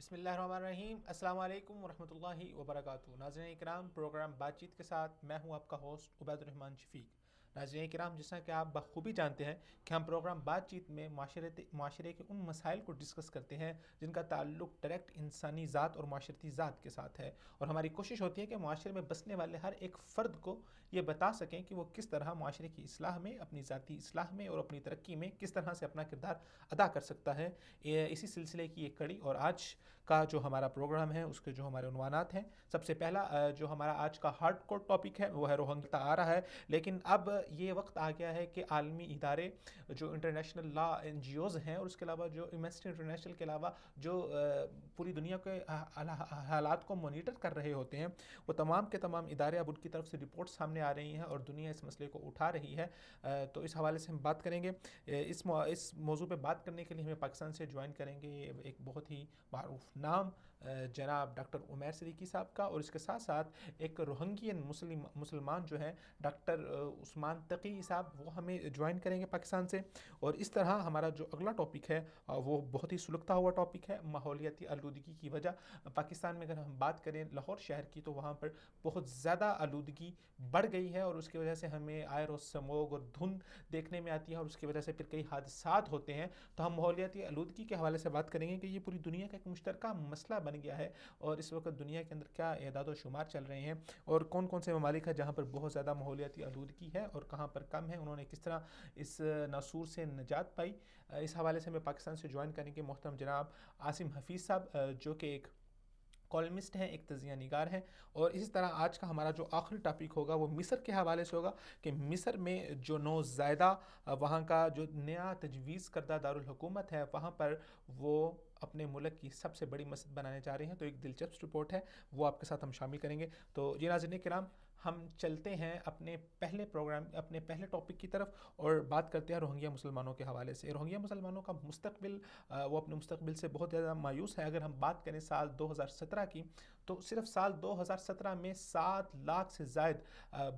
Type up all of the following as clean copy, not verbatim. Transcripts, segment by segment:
بسم اللہ الرحمن الرحیم۔ السلام علیکم ورحمۃ اللہ وبرکاتہ۔ ناظرین کرام، پروگرام بات چیت کے ساتھ میں ہوں آپ کا ہوسٹ عبید الرحمن شفیق۔ ناظرین کرام، جس طرح کہ آپ بخوبی جانتے ہیں کہ ہم پروگرام بات چیت میں معاشرے کے ان مسائل کو ڈسکس کرتے ہیں جن کا تعلق ڈائریکٹ انسانی ذات اور معاشرتی ذات کے ساتھ ہے، اور ہماری کوشش ہوتی ہے کہ معاشرے میں بسنے والے ہر ایک فرد کو یہ بتا سکیں کہ وہ کس طرح معاشرے کی اصلاح میں، اپنی ذاتی اصلاح میں اور اپنی ترقی میں کس طرح سے اپنا کردار ادا کر سکتا ہے۔ اسی سلسلے کی ایک کڑی اور آج کا جو ہمارا پروگرام ہے اس کے جو ہمارے عنوانات ہیں، سب سے پہلا جو ہمارا آج کا ہارڈ کور ٹاپک ہے وہ ہے روہنگیا آ رہا ہے، لیکن اب یہ وقت آ گیا ہے کہ عالمی ادارے جو international law NGOs ہیں، اور اس کے علاوہ جو ایمنسٹی انٹرنیشنل کے علاوہ جو پوری دنیا کے حالات کو مانیٹر کر رہے ہوتے ہیں، وہ تمام کے تمام ادارے اب ان کی طرف سے رپورٹ سامنے آ رہی ہیں اور دنیا اس مسئلے کو اٹھا رہی ہے۔ تو اس حوالے سے ہم بات کریں گے۔ اس موضوع پہ بات کرنے کے لیے ہمیں پاکستان سے جوائن کریں گے ایک بہت ہی معروف نام جناب ڈاکٹر عمیر صدیقی صاحب کا، اور اس کے ساتھ ساتھ ایک روہنگین مسلمان جو ہیں ڈاکٹر عثمان تقی صاحب، وہ ہمیں جوائن کریں گے پاکستان سے۔ اور اس طرح ہمارا جو اگلا ٹاپک ہے وہ بہت ہی سلگتا ہوا ٹاپک ہے، ماحولیاتی آلودگی کی وجہ۔ پاکستان میں اگر ہم بات کریں لاہور شہر کی، تو وہاں پر بہت زیادہ آلودگی بڑھ گئی ہے، اور اس کی وجہ سے ہمیں آئر اور سموگ اور دھند دیکھنے میں آتی ہے، اور اس کی وجہ سے پھر کئی حادثات ہوتے ہیں۔ تو ہم ماحولیاتی آلودگی کے حوالے سے بات کریں گے کہ یہ پوری دنیا کا ایک مشترکہ مسئلہ بن گیا ہے، اور اس وقت دنیا کے اندر کیا اعداد و شمار چل رہے ہیں، اور کون کون سے ممالک ہیں جہاں پر بہت زیادہ ماحولیاتی آلودگی ہے اور کہاں پر کم ہے، انہوں نے کس طرح اس ناسور سے نجات پائی۔ اس حوالے سے ہمیں پاکستان سے جوائن کریں گے محترم جناب عاصم حفیظ صاحب، جو کہ ایک کالمسٹ ہیں، ایک تجزیہ نگار ہیں۔ اور اسی طرح آج کا ہمارا جو آخری ٹاپک ہوگا وہ مصر کے حوالے سے ہوگا کہ مصر میں جو نوزائیدہ وہاں کا جو نیا تجویز کردہ دارالحکومت ہے، وہاں پر وہ اپنے ملک کی سب سے بڑی مسجد بنانے جا رہے ہیں۔ تو ایک دلچسپ رپورٹ ہے، وہ آپ کے ساتھ ہم شامل کریں گے۔ تو جی ناظرین کرام، ہم چلتے ہیں اپنے پہلے ٹاپک کی طرف اور بات کرتے ہیں روہنگیا مسلمانوں کے حوالے سے۔ روہنگیا مسلمانوں کا مستقبل، وہ اپنے مستقبل سے بہت زیادہ مایوس ہے۔ اگر ہم بات کریں سال 2017 کی، تو صرف سال 2017 میں 7 لاکھ سے زائد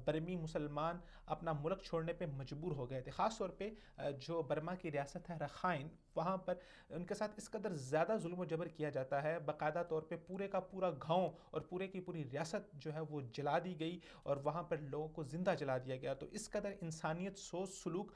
برمی مسلمان اپنا ملک چھوڑنے پہ مجبور ہو گئے تھے۔ خاص طور پہ جو برما کی ریاست ہے رخائن، وہاں پر ان کے ساتھ اس قدر زیادہ ظلم و جبر کیا جاتا ہے، باقاعدہ طور پہ پورے کا پورا گاؤں اور پورے کی پوری ریاست جو ہے وہ جلا دی گئی، اور وہاں پر لوگوں کو زندہ جلا دیا گیا۔ تو اس قدر انسانیت سوچ سلوک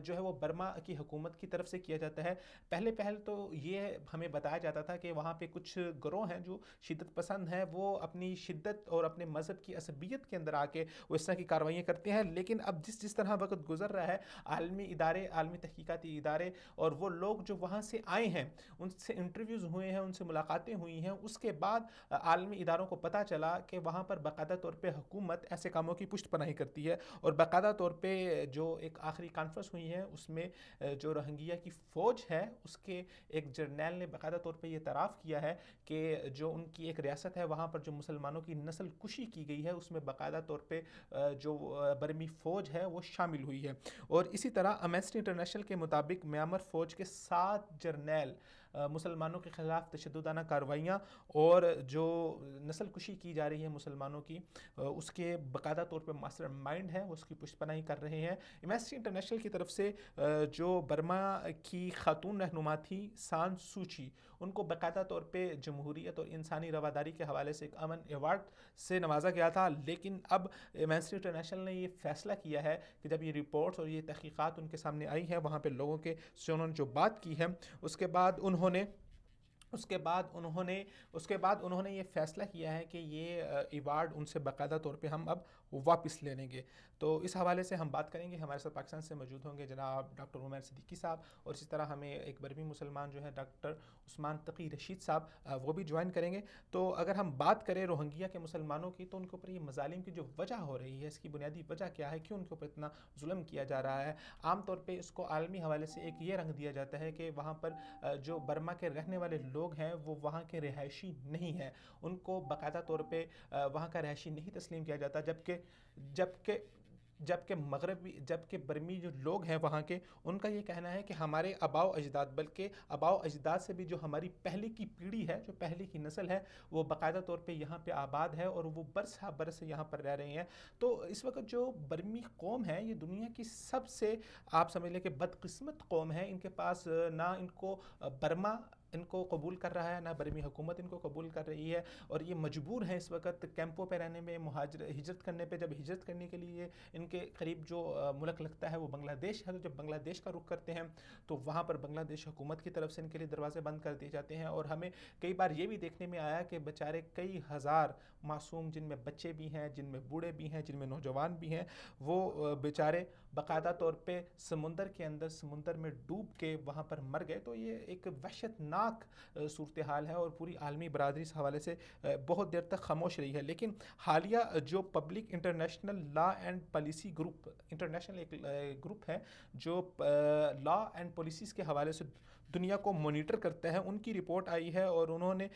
جو ہے وہ برما کی حکومت کی طرف سے کیا جاتا ہے۔ پہل تو یہ ہمیں بتایا جاتا تھا کہ وہاں پہ کچھ گروہ ہیں جو شدت پسند ہیں، وہ اپنی شدت اور اپنے مذہب کی عصبیت کے اندر آ کے وہ اس طرح کی کارروائیاں کرتے ہیں، لیکن اب جس طرح وقت گزر رہا ہے، عالمی ادارے، عالمی تحقیقاتی ادارے اور وہ لوگ جو وہاں سے آئے ہیں، ان سے انٹرویوز ہوئے ہیں، ان سے ملاقاتیں ہوئی ہیں، اس کے بعد عالمی اداروں کو پتہ چلا کہ وہاں پر باقاعدہ طور پہ حکومت ایسے کاموں کی پشت پناہی کرتی ہے، اور باقاعدہ طور پہ جو ایک آخری کانفرنس ہوئی ہے اس میں جو روہنگیا کی فوج ہے اس کے ایک جرنیل نے باقاعدہ طور پہ یہ اعتراف کیا ہے کہ جو ان کی ایک ریاست ہے وہاں پر جو مسلمانوں کی نسل کشی کی گئی ہے، اس میں باقاعدہ طور پہ جو برمی فوج ہے وہ شامل ہوئی ہے۔ اور اسی طرح ایمنسٹی انٹرنیشنل کے مطابق میانمار فوج کے 7 جرنیل مسلمانوں کے خلاف تشددانہ کارروائیاں اور جو نسل کشی کی جا رہی ہے مسلمانوں کی، اس کے باقاعدہ طور پہ ماسٹر مائنڈ ہے، اس کی پشت پناہی کر رہے ہیں۔ ایمنسٹی انٹرنیشنل کی طرف سے جو برما کی خاتون رہنما تھی سان سوچی، ان کو باقاعدہ طور پہ جمہوریت اور انسانی رواداری کے حوالے سے ایک امن ایوارڈ سے نوازا گیا تھا، لیکن اب ایمنسٹی انٹرنیشنل نے یہ فیصلہ کیا ہے کہ جب یہ رپورٹس اور یہ تحقیقات ان کے سامنے آئی ہے، وہاں پہ لوگوں کے سے انہوں نے جو بات کی ہے، اس کے بعد انہوں نے یہ فیصلہ کیا ہے کہ یہ ایوارڈ ان سے باقاعدہ طور پہ ہم اب واپس لے لیں گے۔ تو اس حوالے سے ہم بات کریں گے، ہمارے ساتھ پاکستان سے موجود ہوں گے جناب ڈاکٹر عمیر صدیقی صاحب، اور اسی طرح ہمیں ایک برمی مسلمان جو ہے ڈاکٹر عثمان تقی رشید صاحب، وہ بھی جوائن کریں گے۔ تو اگر ہم بات کریں روہنگیا کے مسلمانوں کی، تو ان کے اوپر یہ مظالم کی جو وجہ ہو رہی ہے، اس کی بنیادی وجہ کیا ہے، کیوں ان کے اوپر اتنا ظلم کیا جا رہا ہے؟ عام طور پہ اس کو عالمی حوالے سے ایک یہ رنگ دیا جاتا ہے کہ وہاں پر جو برما کے رہنے والے لوگ ہیں وہ وہاں کے رہائشی نہیں ہیں، ان کو باقاعدہ طور پہ وہاں کا رہائشی نہیں تسلیم کیا جاتا، جبکہ برمی جو لوگ ہیں وہاں کے، ان کا یہ کہنا ہے کہ ہمارے آباء و اجداد، بلکہ آباء و اجداد سے بھی جو ہماری پہلے کی پیڑھی ہے، جو پہلے کی نسل ہے، وہ باقاعدہ طور پہ یہاں پہ آباد ہے اور وہ برس ہا برس یہاں پر رہ رہے ہیں۔ تو اس وقت جو برمی قوم ہے، یہ دنیا کی سب سے، آپ سمجھ لیں کہ بدقسمت قوم ہے۔ ان کے پاس نہ ان کو برما ان کو قبول کر رہا ہے، نہ برمی حکومت ان کو قبول کر رہی ہے، اور یہ مجبور ہیں اس وقت کیمپوں پہ رہنے میں، ہجرت کرنے پہ. جب ہجرت کرنے کے لیے ان کے قریب جو ملک لگتا ہے وہ بنگلہ دیش ہے، تو جب بنگلہ دیش کا رخ کرتے ہیں تو وہاں پر بنگلہ دیش حکومت کی طرف سے ان کے لیے دروازے بند کر دیے جاتے ہیں. اور ہمیں کئی بار یہ بھی دیکھنے میں آیا کہ بیچارے کئی ہزار معصوم، جن میں بچے بھی ہیں، جن میں بوڑھے بھی ہیں، جن میں نوجوان بھی ہیں، وہ بیچارے باقاعدہ طور پہ سمندر کے اندر، سمندر میں ڈوب کے وہاں پر مر گئے. تو یہ ایک وحشت ناک صورتحال ہے، اور پوری عالمی برادری اس حوالے سے بہت دیر تک خاموش رہی ہے. لیکن حالیہ جو public international law and policy group, international ایک گروپ ہے جو لا اینڈ پالیسیز کے حوالے سے دنیا کو مانیٹر کرتا ہے، ان کی رپورٹ آئی ہے، اور انہوں نے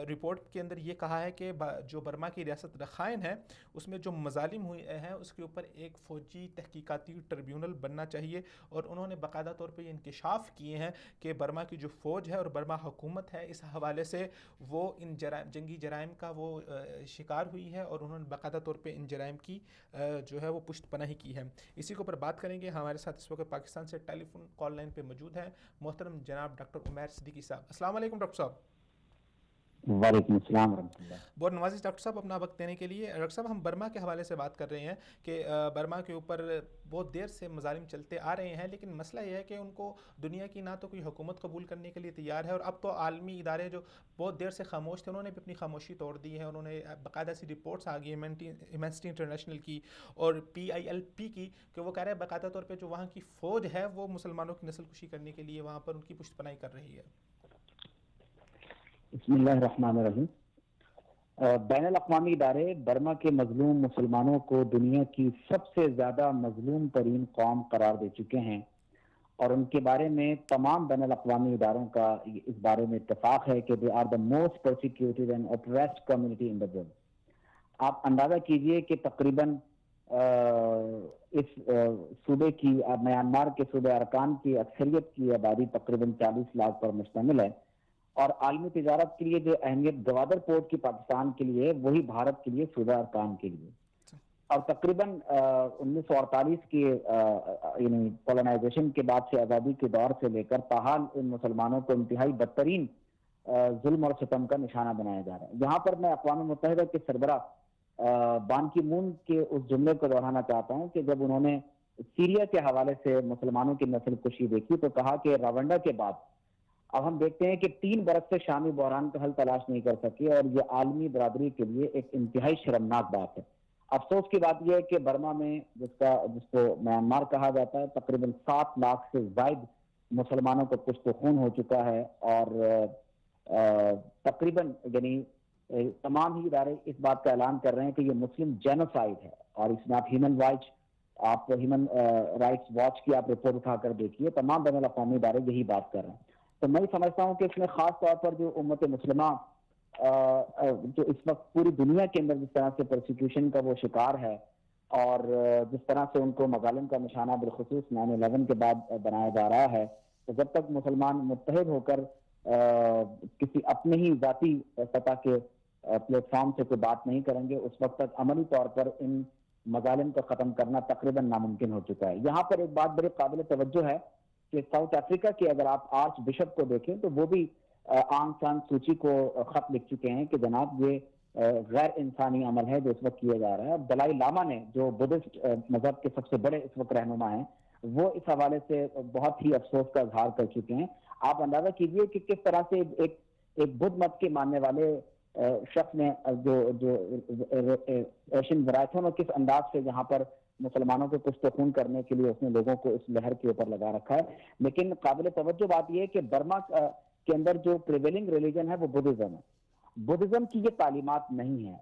رپورٹ کے اندر یہ کہا ہے کہ جو برما کی ریاست رخائن ہے اس میں جو مظالم ہوئے ہیں اس کے اوپر ایک فوجی تحقیقاتی ٹریبیونل بننا چاہیے. اور انہوں نے باقاعدہ طور پہ یہ انکشاف کیے ہیں کہ برما کی جو فوج ہے اور برما حکومت ہے، اس حوالے سے وہ ان جنگی جرائم کا وہ شکار ہوئی ہے، اور انہوں نے باقاعدہ طور پہ ان جرائم کی جو ہے وہ پشت پناہی کی ہے. اسی کے اوپر بات کریں گے. ہمارے ساتھ اس وقت پاکستان سے ٹیلی فون کال لائن پہ موجود ہیں محترم جناب ڈاکٹر عمیر صدیقی صاحب. السلام علیکم ڈاکٹر صاحب. وعلیکم السلام ورحمۃ اللہ. بہت نوازش ڈاکٹر صاحب اپنا وقت دینے کے لیے. ڈاکٹر صاحب ہم برما کے حوالے سے بات کر رہے ہیں کہ برما کے اوپر بہت دیر سے مظالم چلتے آ رہے ہیں، لیکن مسئلہ یہ ہے کہ ان کو دنیا کی نہ تو کوئی حکومت قبول کرنے کے لیے تیار ہے، اور اب تو عالمی ادارے جو بہت دیر سے خاموش تھے انہوں نے بھی اپنی خاموشی توڑ دی ہے. انہوں نے باقاعدہ سی رپورٹس آ گئی ایمنسٹی انٹرنیشنل کی اور PILP کی کہ وہ کہہ رہے ہیں باقاعدہ طور پہ جو وہاں کی فوج ہے وہ مسلمانوں کی نسل کشی کرنے کے لیے وہاں پر ان کی پشت پناہی کر رہی ہے. بسم اللہ الرحمن الرحیم. بین الاقوامی ادارے برما کے مظلوم مسلمانوں کو دنیا کی سب سے زیادہ مظلوم ترین قوم قرار دے چکے ہیں، اور ان کے بارے میں تمام بین الاقوامی اداروں کا اس بارے میں اتفاق ہے کہ they are the most persecuted and oppressed community in the world. آپ اندازہ کیجئے کہ تقریباً اس صوبے کی، میانمار کے صوبے ارکان کی اکثریت کی آبادی تقریباً 40 لاکھ پر مشتمل ہے، اور عالمی تجارت کے لیے جو اہمیت گوادر پورٹ کی پاکستان کے لیے وہی بھارت کے لیے صوبہ ارکان کے لیے. اور تقریباً 1948 کی یعنی کولونائزیشن کے بعد سے، آزادی کے دور سے لے کر تاحال ان مسلمانوں کو انتہائی بدترین ظلم اور ستم کا نشانہ بنایا جا رہا ہے. یہاں پر میں اقوام متحدہ کے سربراہ بان کی مون کے اس جملے کو دہرانا چاہتا ہوں کہ جب انہوں نے سیریا کے حوالے سے مسلمانوں کی نسل کشی دیکھی تو کہا کہ راونڈا کے بعد اب ہم دیکھتے ہیں کہ 3 برس سے شامی بحران کا حل تلاش نہیں کر سکے، اور یہ عالمی برادری کے لیے ایک انتہائی شرمناک بات ہے. افسوس کی بات یہ ہے کہ برما میں جس کو میانمار کہا جاتا ہے، تقریباً 7 لاکھ سے زائد مسلمانوں کو کشت خون ہو چکا ہے، اور تقریباً یعنی تمام ہی ادارے اس بات کا اعلان کر رہے ہیں کہ یہ مسلم جینوسائیڈ ہے. اور اس میں آپ ہیومن رائٹس واچ کی آپ رپورٹ اٹھا کر دیکھیے، تمام بین الاقوامی ادارے یہی بات کر رہے ہیں. تو میں سمجھتا ہوں کہ اس میں خاص طور پر جو امت مسلمہ جو اس وقت پوری دنیا کے اندر جس طرح سے پرسیکیوشن کا وہ شکار ہے، اور جس طرح سے ان کو مظالم کا نشانہ بالخصوص 9/11 کے بعد بنایا جا رہا ہے، تو جب تک مسلمان متحد ہو کر کسی اپنے ہی ذاتی سطح کے پلیٹ فارم سے کوئی بات نہیں کریں گے، اس وقت تک عملی طور پر ان مظالم کو ختم کرنا تقریباً ناممکن ہو چکا ہے. یہاں پر ایک بات بڑی قابل توجہ ہے کہ ساؤتھ افریقہ کے اگر آپ آرچ بشپ کو دیکھیں تو وہ بھی آنگ سان سوچی کو خط لکھ چکے ہیں کہ جناب یہ غیر انسانی عمل ہے جو اس وقت کیا جا رہا ہے. دلائی لاما نے، جو بدھسٹ مذہب کے سب سے بڑے اس وقت رہنما ہیں، وہ اس حوالے سے بہت ہی افسوس کا اظہار کر چکے ہیں. آپ اندازہ کیجئے کہ کس طرح سے ایک بدھ مت کے ماننے والے شخص نے جو ایشین ورائتھوں نے کس انداز سے یہاں پر مسلمانوں کو کشت خون کرنے کے لیے اس نے لوگوں کو اس لہر کے اوپر لگا رکھا ہے. لیکن قابل توجہ بات یہ ہے کہ برما کے اندر جو پریویلنگ ریلیجن ہے وہ بدھزم ہے. بدھزم کی یہ تعلیمات نہیں ہے.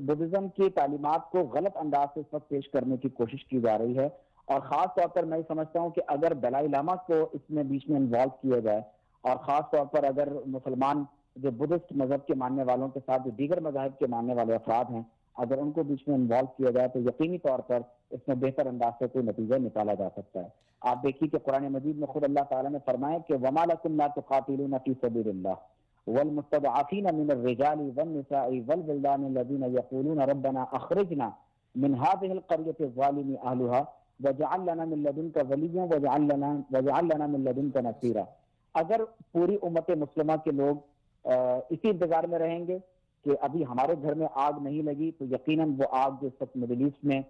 بدھزم کی تعلیمات کو غلط انداز سے اس وقت پیش کرنے کی کوشش کی جا رہی ہے، اور خاص طور پر میں سمجھتا ہوں کہ اگر دلائی لاما کو اس میں بیچ میں انوالو کیا جائے، اور خاص طور پر اگر مسلمان جو بدھسٹ مذہب کے ماننے والوں کے ساتھ جو دیگر مذاہب کے ماننے والے افراد ہیں، اگر ان کو بیچ میں انوالو کیا جائے تو یقینی طور پر اس میں بہتر انداز سے کوئی نتیجہ نکالا جا سکتا ہے. آپ دیکھیے کہ قرآن مجید میں خود اللہ تعالیٰ نے فرمایا کہ وَمَا لَكُمْ لَا تُقَاتِلُونَ فِي سَبِيلِ اللَّهِ وَالْمُسْتَضْعَفِينَ مِنَ الرِّجَالِ وَالنِّسَاءِ وَالْوِلْدَانِ الَّذِينَ يَقُولُونَ رَبَّنَا أَخْرِجْنَا مِنْ هَٰذِهِ الْقَرْيَةِ الظَّالِمِ أَهْلُهَا وَاجْعَل لَّنَا مِن لَّدُنكَ وَلِيًّا وَاجْعَل لَّنَا مِن لَّدُنكَ نَصِيرًا. اگر پوری امت مسلمہ کے لوگ اسی انتظار میں رہیں گے کہ ابھی ہمارے گھر میں آگ نہیں لگی، تو یقیناً وہ آگ جو اس وقت مڈل ایسٹ میں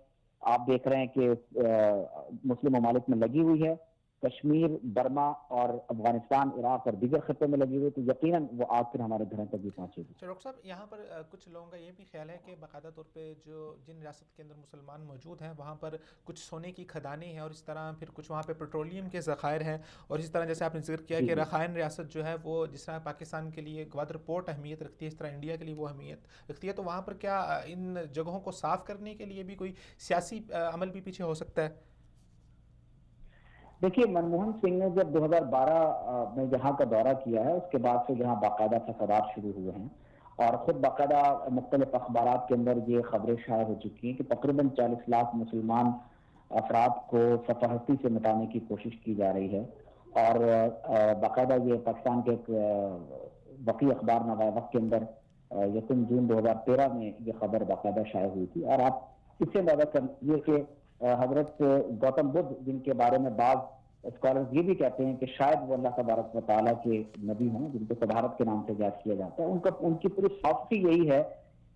آپ دیکھ رہے ہیں کہ مسلم ممالک میں لگی ہوئی ہے، کشمیر، برما اور افغانستان، عراق اور دیگر خطوں میں لگی ہوئی، تو یقیناً وہ آگ پھر ہمارے گھروں تک بھی پہنچے گی۔ ڈاکٹر صاحب یہاں پر کچھ لوگوں کا یہ بھی خیال ہے کہ باقاعدہ طور پہ جن ریاست کے اندر مسلمان موجود ہیں وہاں پر کچھ سونے کی کھدانیں ہیں، اور اس طرح پھر کچھ وہاں پہ پیٹرولیم کے ذخائر ہیں، اور اس طرح جیسے آپ نے ذکر کیا کہ رخائن ریاست جو ہے وہ جس طرح پاکستان کے لیے گوادر پورٹ اہمیت رکھتی ہے، اس طرح انڈیا کے لیے وہ اہمیت رکھتی ہے، تو وہاں پر کیا ان جگہوں کو صاف کرنے کے لیے بھی کوئی سیاسی عمل بھی پیچھے ہو سکتا ہے؟ دیکھیے، منموہن سنگھ نے جب 2012 میں جہاں کا دورہ کیا ہے، اس کے بعد سے جہاں باقاعدہ فسادات شروع ہوئے ہیں، اور خود باقاعدہ مختلف اخبارات کے اندر یہ خبریں شائع ہو چکی ہیں کہ تقریباً 40 لاکھ مسلمان افراد کو صفحتی سے مٹانے کی کوشش کی جا رہی ہے، اور باقاعدہ یہ پاکستان کے ایک وقی اخبار نوائے وقت کے اندر 1 جون 2013 میں یہ خبر باقاعدہ شائع ہوئی تھی۔ اور آپ اس سے اندازہ کر لیجیے کہ حضرت گوتم بدھ، جن کے بارے میں بعض اسکالرز یہ بھی کہتے ہیں کہ شاید وہ اللہ تبارک و تعالیٰ کے نبی ہوں، جن کو صدارت کے نام سے یاد کیا جاتا ہے، ان کی پوری فلسفی یہی ہے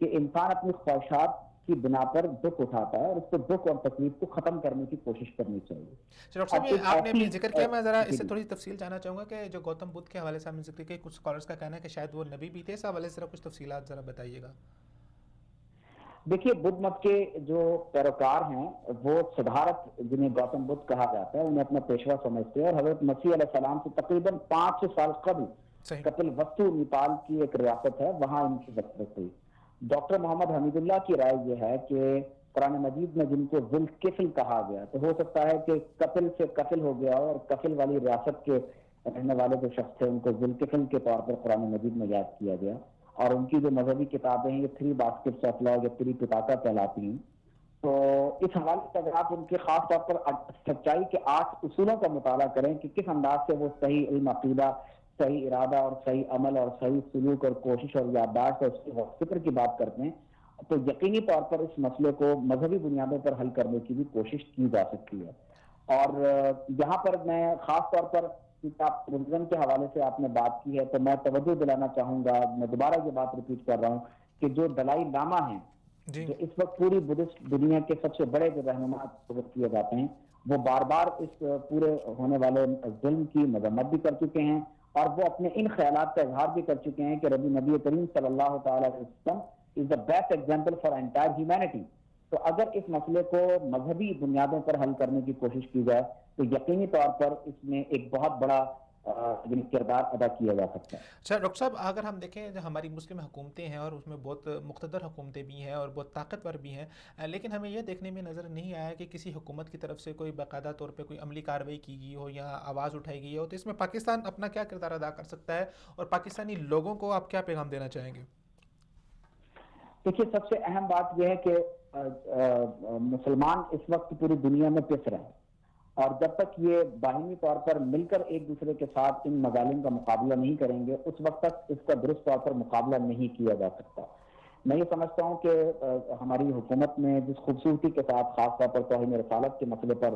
کہ انسان اپنی خواہشات کی بنا پر دکھ اٹھاتا ہے، اور اس کو دکھ اور تکلیف کو ختم کرنے کی کوشش کرنی چاہیے۔ ڈاکٹر صاحب یہ آپ نے ابھی ذکر کیا، میں ذرا اس سے تھوڑی تفصیل جاننا چاہوں گا کہ جو گوتم بدھ کے حوالے سے آپ نے ذکر کیا، کچھ اسکالرز کا کہنا ہے کہ شاید وہ نبی بھی تھے، اس حوالے سے ذرا کچھ تفصیلات ذرا بتائیے گا۔ دیکھیے، بدھ مت کے جو پیروکار ہیں وہ صدارت، جنہیں گوتم بدھ کہا جاتا ہے، انہیں اپنا پیشوا سمجھتے ہیں، اور حضرت مسیح علیہ السلام سے تقریباً 500 سال قبل کپل وستو نیپال کی ایک ریاست ہے، وہاں ان کی دستخط ہوئی۔ ڈاکٹر محمد حمید اللہ کی رائے یہ ہے کہ قرآن مجید میں جن کو ذوالکفل کہا گیا، تو ہو سکتا ہے کہ کپل سے قتل ہو گیا ہو، اور کفل والی ریاست کے رہنے والے جو شخص تھے ان کو ذوالکفل کے طور پر قرآن مجید میں یاد کیا گیا، اور ان کی جو مذہبی کتابیں ہیں یہ 3 baskets of law یا 3 پتاکا کہلاتی ہیں۔ تو اس حوالے سے اگر آپ ان کے خاص طور پر سچائی کے 8 اصولوں کا مطالعہ کریں کہ کس انداز سے وہ صحیح علم، عقیدہ، صحیح ارادہ اور صحیح عمل اور صحیح سلوک اور کوشش اور یادداشت اور اس کی فکر کی بات کرتے ہیں، تو یقینی طور پر اس مسئلے کو مذہبی بنیادوں پر حل کرنے کی بھی کوشش کی جا سکتی ہے۔ اور یہاں پر میں خاص طور پر ریلیجن کے حوالے سے آپ نے بات کی ہے، تو میں توجہ دلانا چاہوں گا، میں دوبارہ یہ بات ریپیٹ کر رہا ہوں کہ جو دلائی لاما ہیں، جو اس وقت پوری بدھسٹ دنیا کے سب سے بڑے جو رہنما کیے جاتے ہیں، وہ بار بار اس پورے ہونے والے ظلم کی مذمت بھی کر چکے ہیں، اور وہ اپنے ان خیالات کا اظہار بھی کر چکے ہیں کہ نبی کریم صلی اللہ تعالیٰ علیہ وسلم is the best example for entire humanity. تو اگر اس مسئلے کو مذہبی بنیادوں پر حل کرنے کی کوشش کی جائے تو یقینی طور پر اس میں ایک بہت بڑا کردار ادا کیا جا سکتا ہے۔ اچھا ڈاکٹر صاحب، اگر ہم دیکھیں جو ہماری مسلم حکومتیں ہیں اور اس میں بہت مقتدر حکومتیں بھی ہیں اور بہت طاقتور بھی ہیں، لیکن ہمیں یہ دیکھنے میں نظر نہیں آیا کہ کسی حکومت کی طرف سے کوئی باقاعدہ طور پہ کوئی عملی کارروائی کی گئی ہو یا آواز اٹھائی گئی ہو، تو اس میں پاکستان اپنا کیا کردار ادا کر سکتا ہے اور پاکستانی لوگوں کو آپ کیا پیغام دینا چاہیں گے؟ دیکھیے، سب سے اہم بات یہ ہے کہ مسلمان اس وقت پوری دنیا میں پس رہے ہیں، اور جب تک یہ باہمی طور پر مل کر ایک دوسرے کے ساتھ ان مظالم کا مقابلہ نہیں کریں گے، اس وقت تک اس کا درست طور پر مقابلہ نہیں کیا جا سکتا۔ میں یہ سمجھتا ہوں کہ ہماری حکومت نے جس خوبصورتی کے ساتھ خاص طور پر توہین رسالت کے مسئلے پر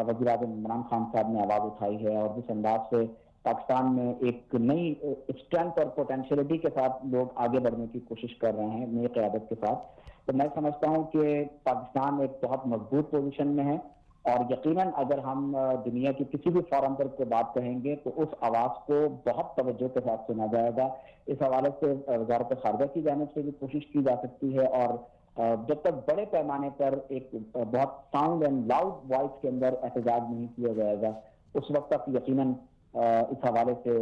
وزیر اعظم عمران خان صاحب نے آواز اٹھائی ہے، اور جس انداز سے پاکستان میں ایک نئی اسٹرینتھ اور پوٹینشیلٹی کے ساتھ لوگ آگے بڑھنے کی کوشش کر رہے ہیں نئی قیادت کے ساتھ، تو میں سمجھتا ہوں کہ پاکستان ایک بہت مضبوط پوزیشن میں ہے، اور یقیناً اگر ہم دنیا کی کسی بھی فورم پر کوئی بات کہیں گے تو اس آواز کو بہت توجہ کے ساتھ سنا جائے گا۔ اس حوالے سے وزارت خارجہ کی جانب سے بھی کوشش کی جا سکتی ہے، اور جب تک بڑے پیمانے پر ایک بہت ساؤنڈ اینڈ لاؤڈ وائس کے اندر احتجاج نہیں کیا جائے گا، اس وقت تک یقیناً اس حوالے سے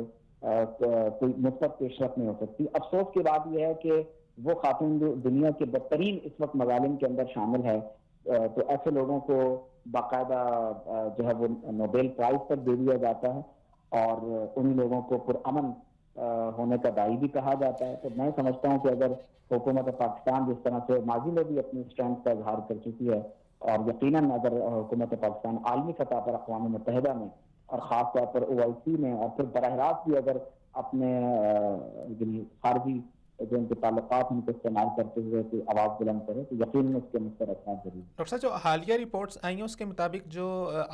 کوئی مثبت پیش رفت نہیں ہو سکتی۔ افسوس کی بات یہ ہے کہ وہ خاتون جو دنیا کے بدترین اس وقت مظالم کے اندر شامل ہے، تو ایسے لوگوں کو باقاعدہ جو ہے وہ نوبیل پرائز تک دے دیا جاتا ہے، اور انہی لوگوں کو پرامن ہونے کا داعی بھی کہا جاتا ہے۔ تو میں سمجھتا ہوں کہ اگر حکومت پاکستان جس طرح سے ماضی میں بھی اپنی اسٹرینتھ کا اظہار کر چکی ہے، اور یقیناً اگر حکومت پاکستان عالمی سطح پر اقوام متحدہ میں اور خاص طور پر OIC میں اور پھر براہ راست بھی اگر اپنے خارجی جو ان کے تعلقات ان کو استعمال کرتے ہوئے کوئی آواز بلند کرے تو یقیناً اس کے مثبت اثرات ضرور ہیں۔ ڈاکٹر صاحب جو حالیہ رپورٹس آئی ہیں اس کے مطابق جو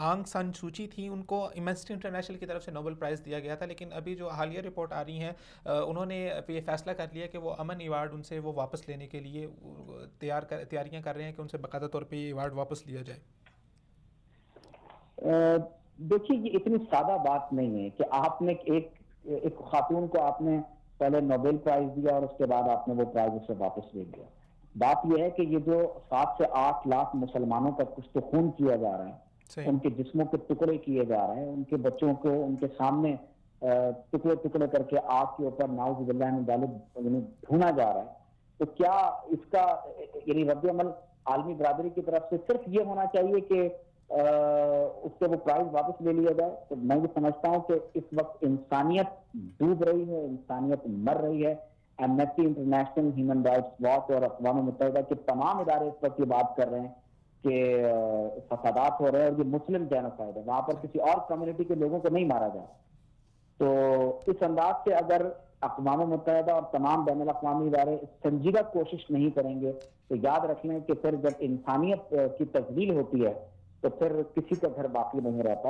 آنگ سان سوچی تھی ان کو ایمنسٹی انٹرنیشنل کی طرف سے نوبل پرائز دیا گیا تھا، لیکن ابھی جو حالیہ رپورٹ آ رہی ہیں انہوں نے یہ فیصلہ کر لیا کہ وہ امن ایوارڈ ان سے وہ واپس لینے کے لیے تیاریاں کر رہے ہیں کہ ان سے باقاعدہ طور پہ یہ ایوارڈ واپس لیا جائے۔ دیکھیے یہ اتنی سادہ بات نہیں ہے کہ آپ نے ایک خاتون کو آپ نے پہلے نوبل پرائز دیا اور اس کے بعد آپ نے وہ پرائز اسے واپس لے لیا۔ بات یہ ہے کہ یہ جو 7 سے 8 لاکھ مسلمانوں کا کچھ تو خون کیا جا رہا ہے، ان کے جسموں کے ٹکڑے کیے جا رہے ہیں، ان کے بچوں کو ان کے سامنے ٹکڑے ٹکڑے کر کے آگ کے اوپر نعوذ باللہ من ذالک بھونا جا رہا ہے، تو کیا اس کا یعنی رد عمل عالمی برادری کی طرف سے صرف یہ ہونا چاہیے کہ اس سے وہ پرائز واپس لے لیا جائے؟ تو میں یہ سمجھتا ہوں کہ اس وقت انسانیت ڈوب رہی ہے، انسانیت مر رہی ہے۔ Amnesty international, human rights watch اور اقوام متحدہ کے تمام ادارے اس وقت یہ بات کر رہے ہیں کہ فسادات ہو رہے ہیں اور یہ مسلم جینوسائیڈ ہے، وہاں پر کسی اور کمیونٹی کے لوگوں کو نہیں مارا جا رہا۔ تو اس انداز سے اگر اقوام متحدہ اور تمام بین الاقوامی ادارے سنجیدہ کوشش نہیں کریں گے تو یاد رکھ لیں کہ پھر جب انسانیت کی تذلیل ہوتی ہے تو پھر کسی کا گھر باقی نہیں رہتا،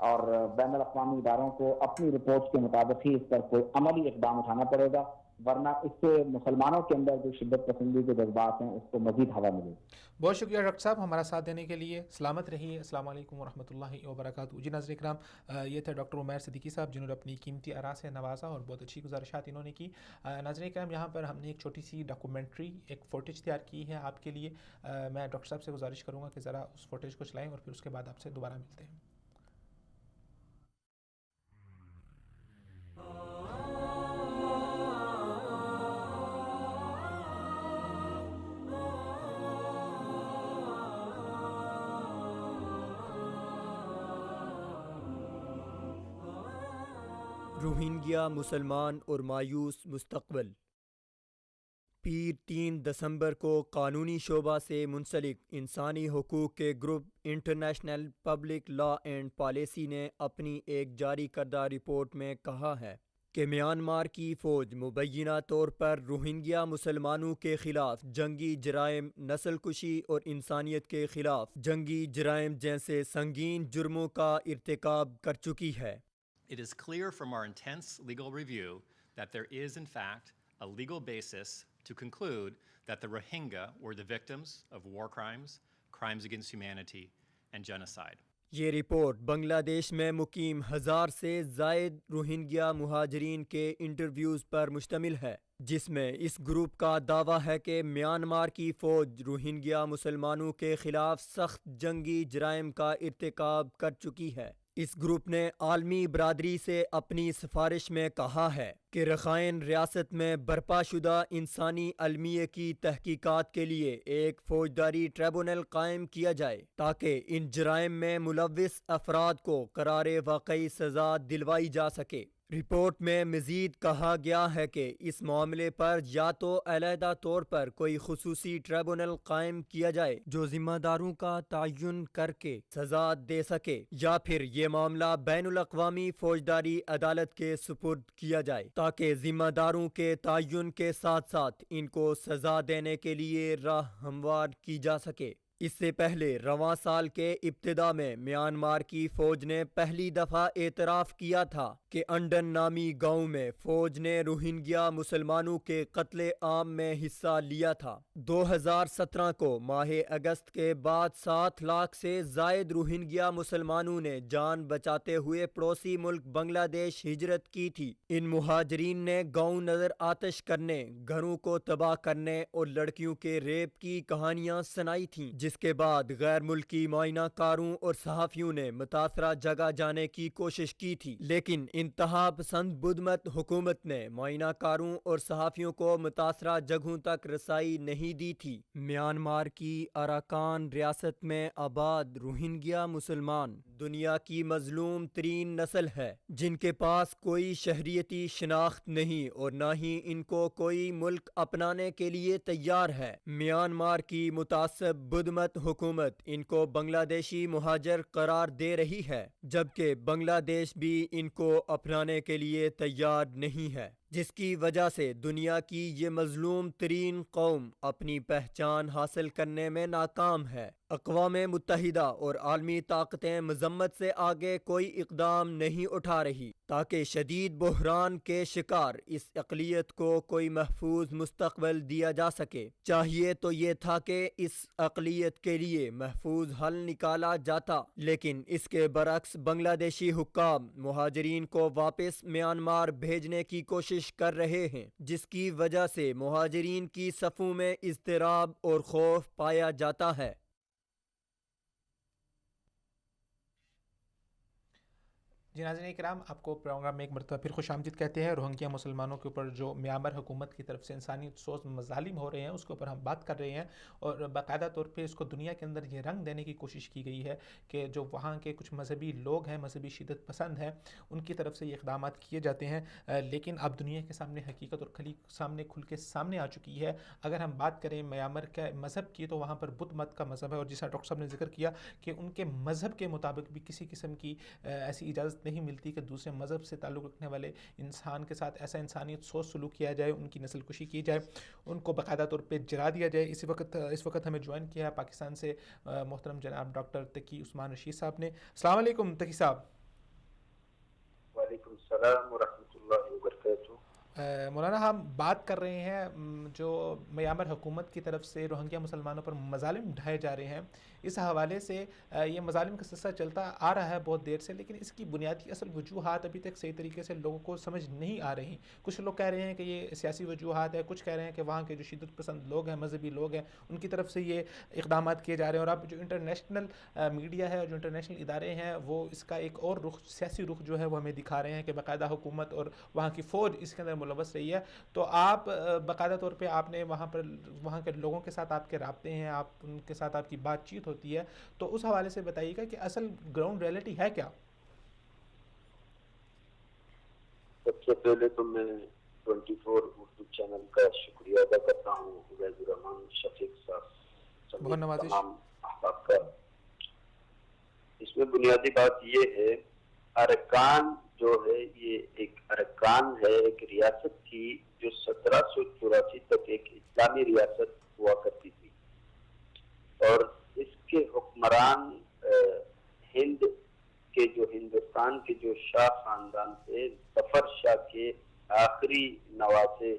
اور بین الاقوامی اداروں کو اپنی رپورٹس کے مطابق ہی اس پر کوئی عملی اقدام اٹھانا پڑے گا، ورنہ اس سے مسلمانوں کے اندر جو شدت پسندی کے جذبات ہیں اس کو مزید ہوا ملے گی۔ بہت شکریہ ڈاکٹر صاحب ہمارا ساتھ دینے کے لیے، سلامت رہیے۔ السلام علیکم ورحمۃ اللہ وبرکاتہ۔ جی ناظرین کرام، یہ تھے ڈاکٹر عمیر صدیقی صاحب جنہوں نے اپنی قیمتی آراء سے نوازا اور بہت اچھی گزارشات انہوں نے کی۔ ناظرین کرام، یہاں پر ہم نے ایک چھوٹی سی ڈاکومنٹری، ایک فوٹیج تیار کی ہے آپ کے لیے۔ میں ڈاکٹر صاحب سے گزارش کروں گا کہ ذرا اس فوٹیج کو چلائیں اور پھر اس کے بعد آپ سے دوبارہ ملتے ہیں۔ روہنگیا مسلمان اور مایوس مستقبل۔ پیر 3 دسمبر کو قانونی شعبہ سے منسلک انسانی حقوق کے group international public law and policy نے اپنی ایک جاری کردہ رپورٹ میں کہا ہے کہ میانمار کی فوج مبینہ طور پر روہنگیا مسلمانوں کے خلاف جنگی جرائم، نسل کشی اور انسانیت کے خلاف جنگی جرائم جیسے سنگین جرموں کا ارتکاب کر چکی ہے۔ It is clear from our intense legal review that there is in fact a legal basis to conclude that the Rohingya were the victims of war crimes, crimes against humanity, and genocide. یہ report بنگلہ دیش میں مقیم 1000 سے زائد Rohingya مہاجرین کے interviews پر مشتمل ہے، جس میں اس گروپ کا دعویٰ ہے کہ میانمار کی فوج روہنگیا مسلمانوں کے خلاف سخت جنگی جرائم کا ارتکاب کر چکی ہے۔ اس گروپ نے عالمی برادری سے اپنی سفارش میں کہا ہے کہ رخائن ریاست میں برپا شدہ انسانی المیہ کی تحقیقات کے لیے ایک فوجداری ٹریبونل قائم کیا جائے تاکہ ان جرائم میں ملوث افراد کو قرار واقعی سزا دلوائی جا سکے۔ رپورٹ میں مزید کہا گیا ہے کہ اس معاملے پر یا تو علیحدہ طور پر کوئی خصوصی ٹریبونل قائم کیا جائے جو ذمہ داروں کا تعین کر کے سزا دے سکے، یا پھر یہ معاملہ بین الاقوامی فوجداری عدالت کے سپرد کیا جائے تاکہ ذمہ داروں کے تعین کے ساتھ ساتھ ان کو سزا دینے کے لیے راہ ہموار کی جا سکے۔ اس سے پہلے رواں سال کے ابتدا میں میانمار کی فوج نے پہلی دفعہ اعتراف کیا تھا کہ انڈن نامی گاؤں میں فوج نے روہنگیا مسلمانوں کے قتل عام میں حصہ لیا تھا۔ 2017 کو ماہ اگست کے بعد 7 لاکھ سے زائد روہنگیا مسلمانوں نے جان بچاتے ہوئے پڑوسی ملک بنگلہ دیش ہجرت کی تھی۔ ان مہاجرین نے گاؤں نظر آتش کرنے، گھروں کو تباہ کرنے اور لڑکیوں کے ریپ کی کہانیاں سنائی تھیں، جس کے بعد غیر ملکی معائنہ کاروں اور صحافیوں نے متاثرہ جگہ جانے کی کوشش کی تھی، لیکن انتہا پسند بدھ مت حکومت نے معائنہ کاروں اور صحافیوں کو متاثرہ جگہوں تک رسائی نہیں دی تھی۔ میانمار کی اراکان ریاست میں آباد روہنگیا مسلمان دنیا کی مظلوم ترین نسل ہے، جن کے پاس کوئی شہریتی شناخت نہیں اور نہ ہی ان کو کوئی ملک اپنانے کے لیے تیار ہے۔ میانمار کی متعصب بدھ مت حکومت ان کو بنگلہ دیشی مہاجر قرار دے رہی ہے، جبکہ بنگلہ دیش بھی ان کو اپنانے کے لیے تیار نہیں ہے، جس کی وجہ سے دنیا کی یہ مظلوم ترین قوم اپنی پہچان حاصل کرنے میں ناکام ہے۔ اقوام متحدہ اور عالمی طاقتیں مذمت سے آگے کوئی اقدام نہیں اٹھا رہی تاکہ شدید بحران کے شکار اس اقلیت کو کوئی محفوظ مستقبل دیا جا سکے۔ چاہیے تو یہ تھا کہ اس اقلیت کے لیے محفوظ حل نکالا جاتا، لیکن اس کے برعکس بنگلہ دیشی حکام مہاجرین کو واپس میانمار بھیجنے کی کوشش کر رہے ہیں، جس کی وجہ سے مہاجرین کی صفوں میں اضطراب اور خوف پایا جاتا ہے۔ جی ناظرین کرام، آپ کو پروگرام میں ایک مرتبہ پھر خوش آمدید کہتے ہیں۔ روہنگیا مسلمانوں کے اوپر جو میانمار حکومت کی طرف سے انسانیت سوز مظالم ہو رہے ہیں اس کے اوپر ہم بات کر رہے ہیں، اور باقاعدہ طور پہ اس کو دنیا کے اندر یہ رنگ دینے کی کوشش کی گئی ہے کہ جو وہاں کے کچھ مذہبی لوگ ہیں، مذہبی شدت پسند ہیں، ان کی طرف سے یہ اقدامات کیے جاتے ہیں، لیکن اب دنیا کے سامنے حقیقت اور کھل کے سامنے آ چکی ہے۔ اگر ہم بات کریں میانمار کے مذہب کی تو وہاں پر بدھ مت کا مذہب ہے، اور جیسا ڈاکٹر صاحب نے ذکر کیا کہ ان کے مذہب کے مطابق بھی کسی قسم کی ایسی اجازت نہیں ملتی کہ دوسرے مذہب سے تعلق رکھنے والے انسان کے ساتھ ایسا انسانیت سوز سلوک کیا جائے، ان کی نسل کشی کی جائے، ان کو باقاعدہ طور پہ جلا دیا جائے۔ اس وقت ہمیں جوائن کیا ہے پاکستان سے محترم جناب ڈاکٹر تقی عثمان رشید صاحب نے۔ السلام علیکم تقی صاحب۔ وعلیکم السلام ورحمۃ اللہ وبرکاتہ۔ مولانا، ہم بات کر رہے ہیں جو میانمار حکومت کی طرف سے روہنگیا مسلمانوں پر مظالم ڈھائے جا رہے ہیں، اس حوالے سے یہ مظالم کا سلسلہ چلتا آ رہا ہے بہت دیر سے، لیکن اس کی بنیادی اصل وجوہات ابھی تک صحیح طریقے سے لوگوں کو سمجھ نہیں آ رہی۔ کچھ لوگ کہہ رہے ہیں کہ یہ سیاسی وجوہات ہے، کچھ کہہ رہے ہیں کہ وہاں کے جو شدت پسند لوگ ہیں، مذہبی لوگ ہیں، ان کی طرف سے یہ اقدامات کیے جا رہے ہیں، اور اب جو انٹرنیشنل میڈیا ہے اور جو انٹرنیشنل ادارے ہیں وہ اس کا ایک اور رخ، سیاسی رخ جو ہے وہ ہمیں دکھا رہے ہیں کہ باقاعدہ حکومت اور وہاں کی فوج اس کے اندر ملوث رہی ہے۔ تو آپ باقاعدہ طور پہ آپ نے وہاں کے لوگوں کے ساتھ آپ کے رابطے ہیں، آپ ان کے ساتھ آپ کی بات چیت ہوتی ہے، تو اس حوالے سے بتائیے گا کہ اصل گراؤنڈ ریئلٹی ہے کیا؟ سب سے پہلے تو میں 24 اردو چینل کا شکریہ ادا کرتا ہوں عبید الرحمان شفیق صاحب، بہت نوازش۔ تمام احباب کا۔ اس میں بنیادی بات یہ ہے، ارکان جو ہے یہ ایک ارکان ہے ایک ریاست کی جو 1784 تک ایک اسلامی ریاست ہوا کرتی تھی، اور اس کے حکمران ہند کے جو ہندوستان کے جو شاہ خاندان تھے، ظفر شاہ کے آخری نواسے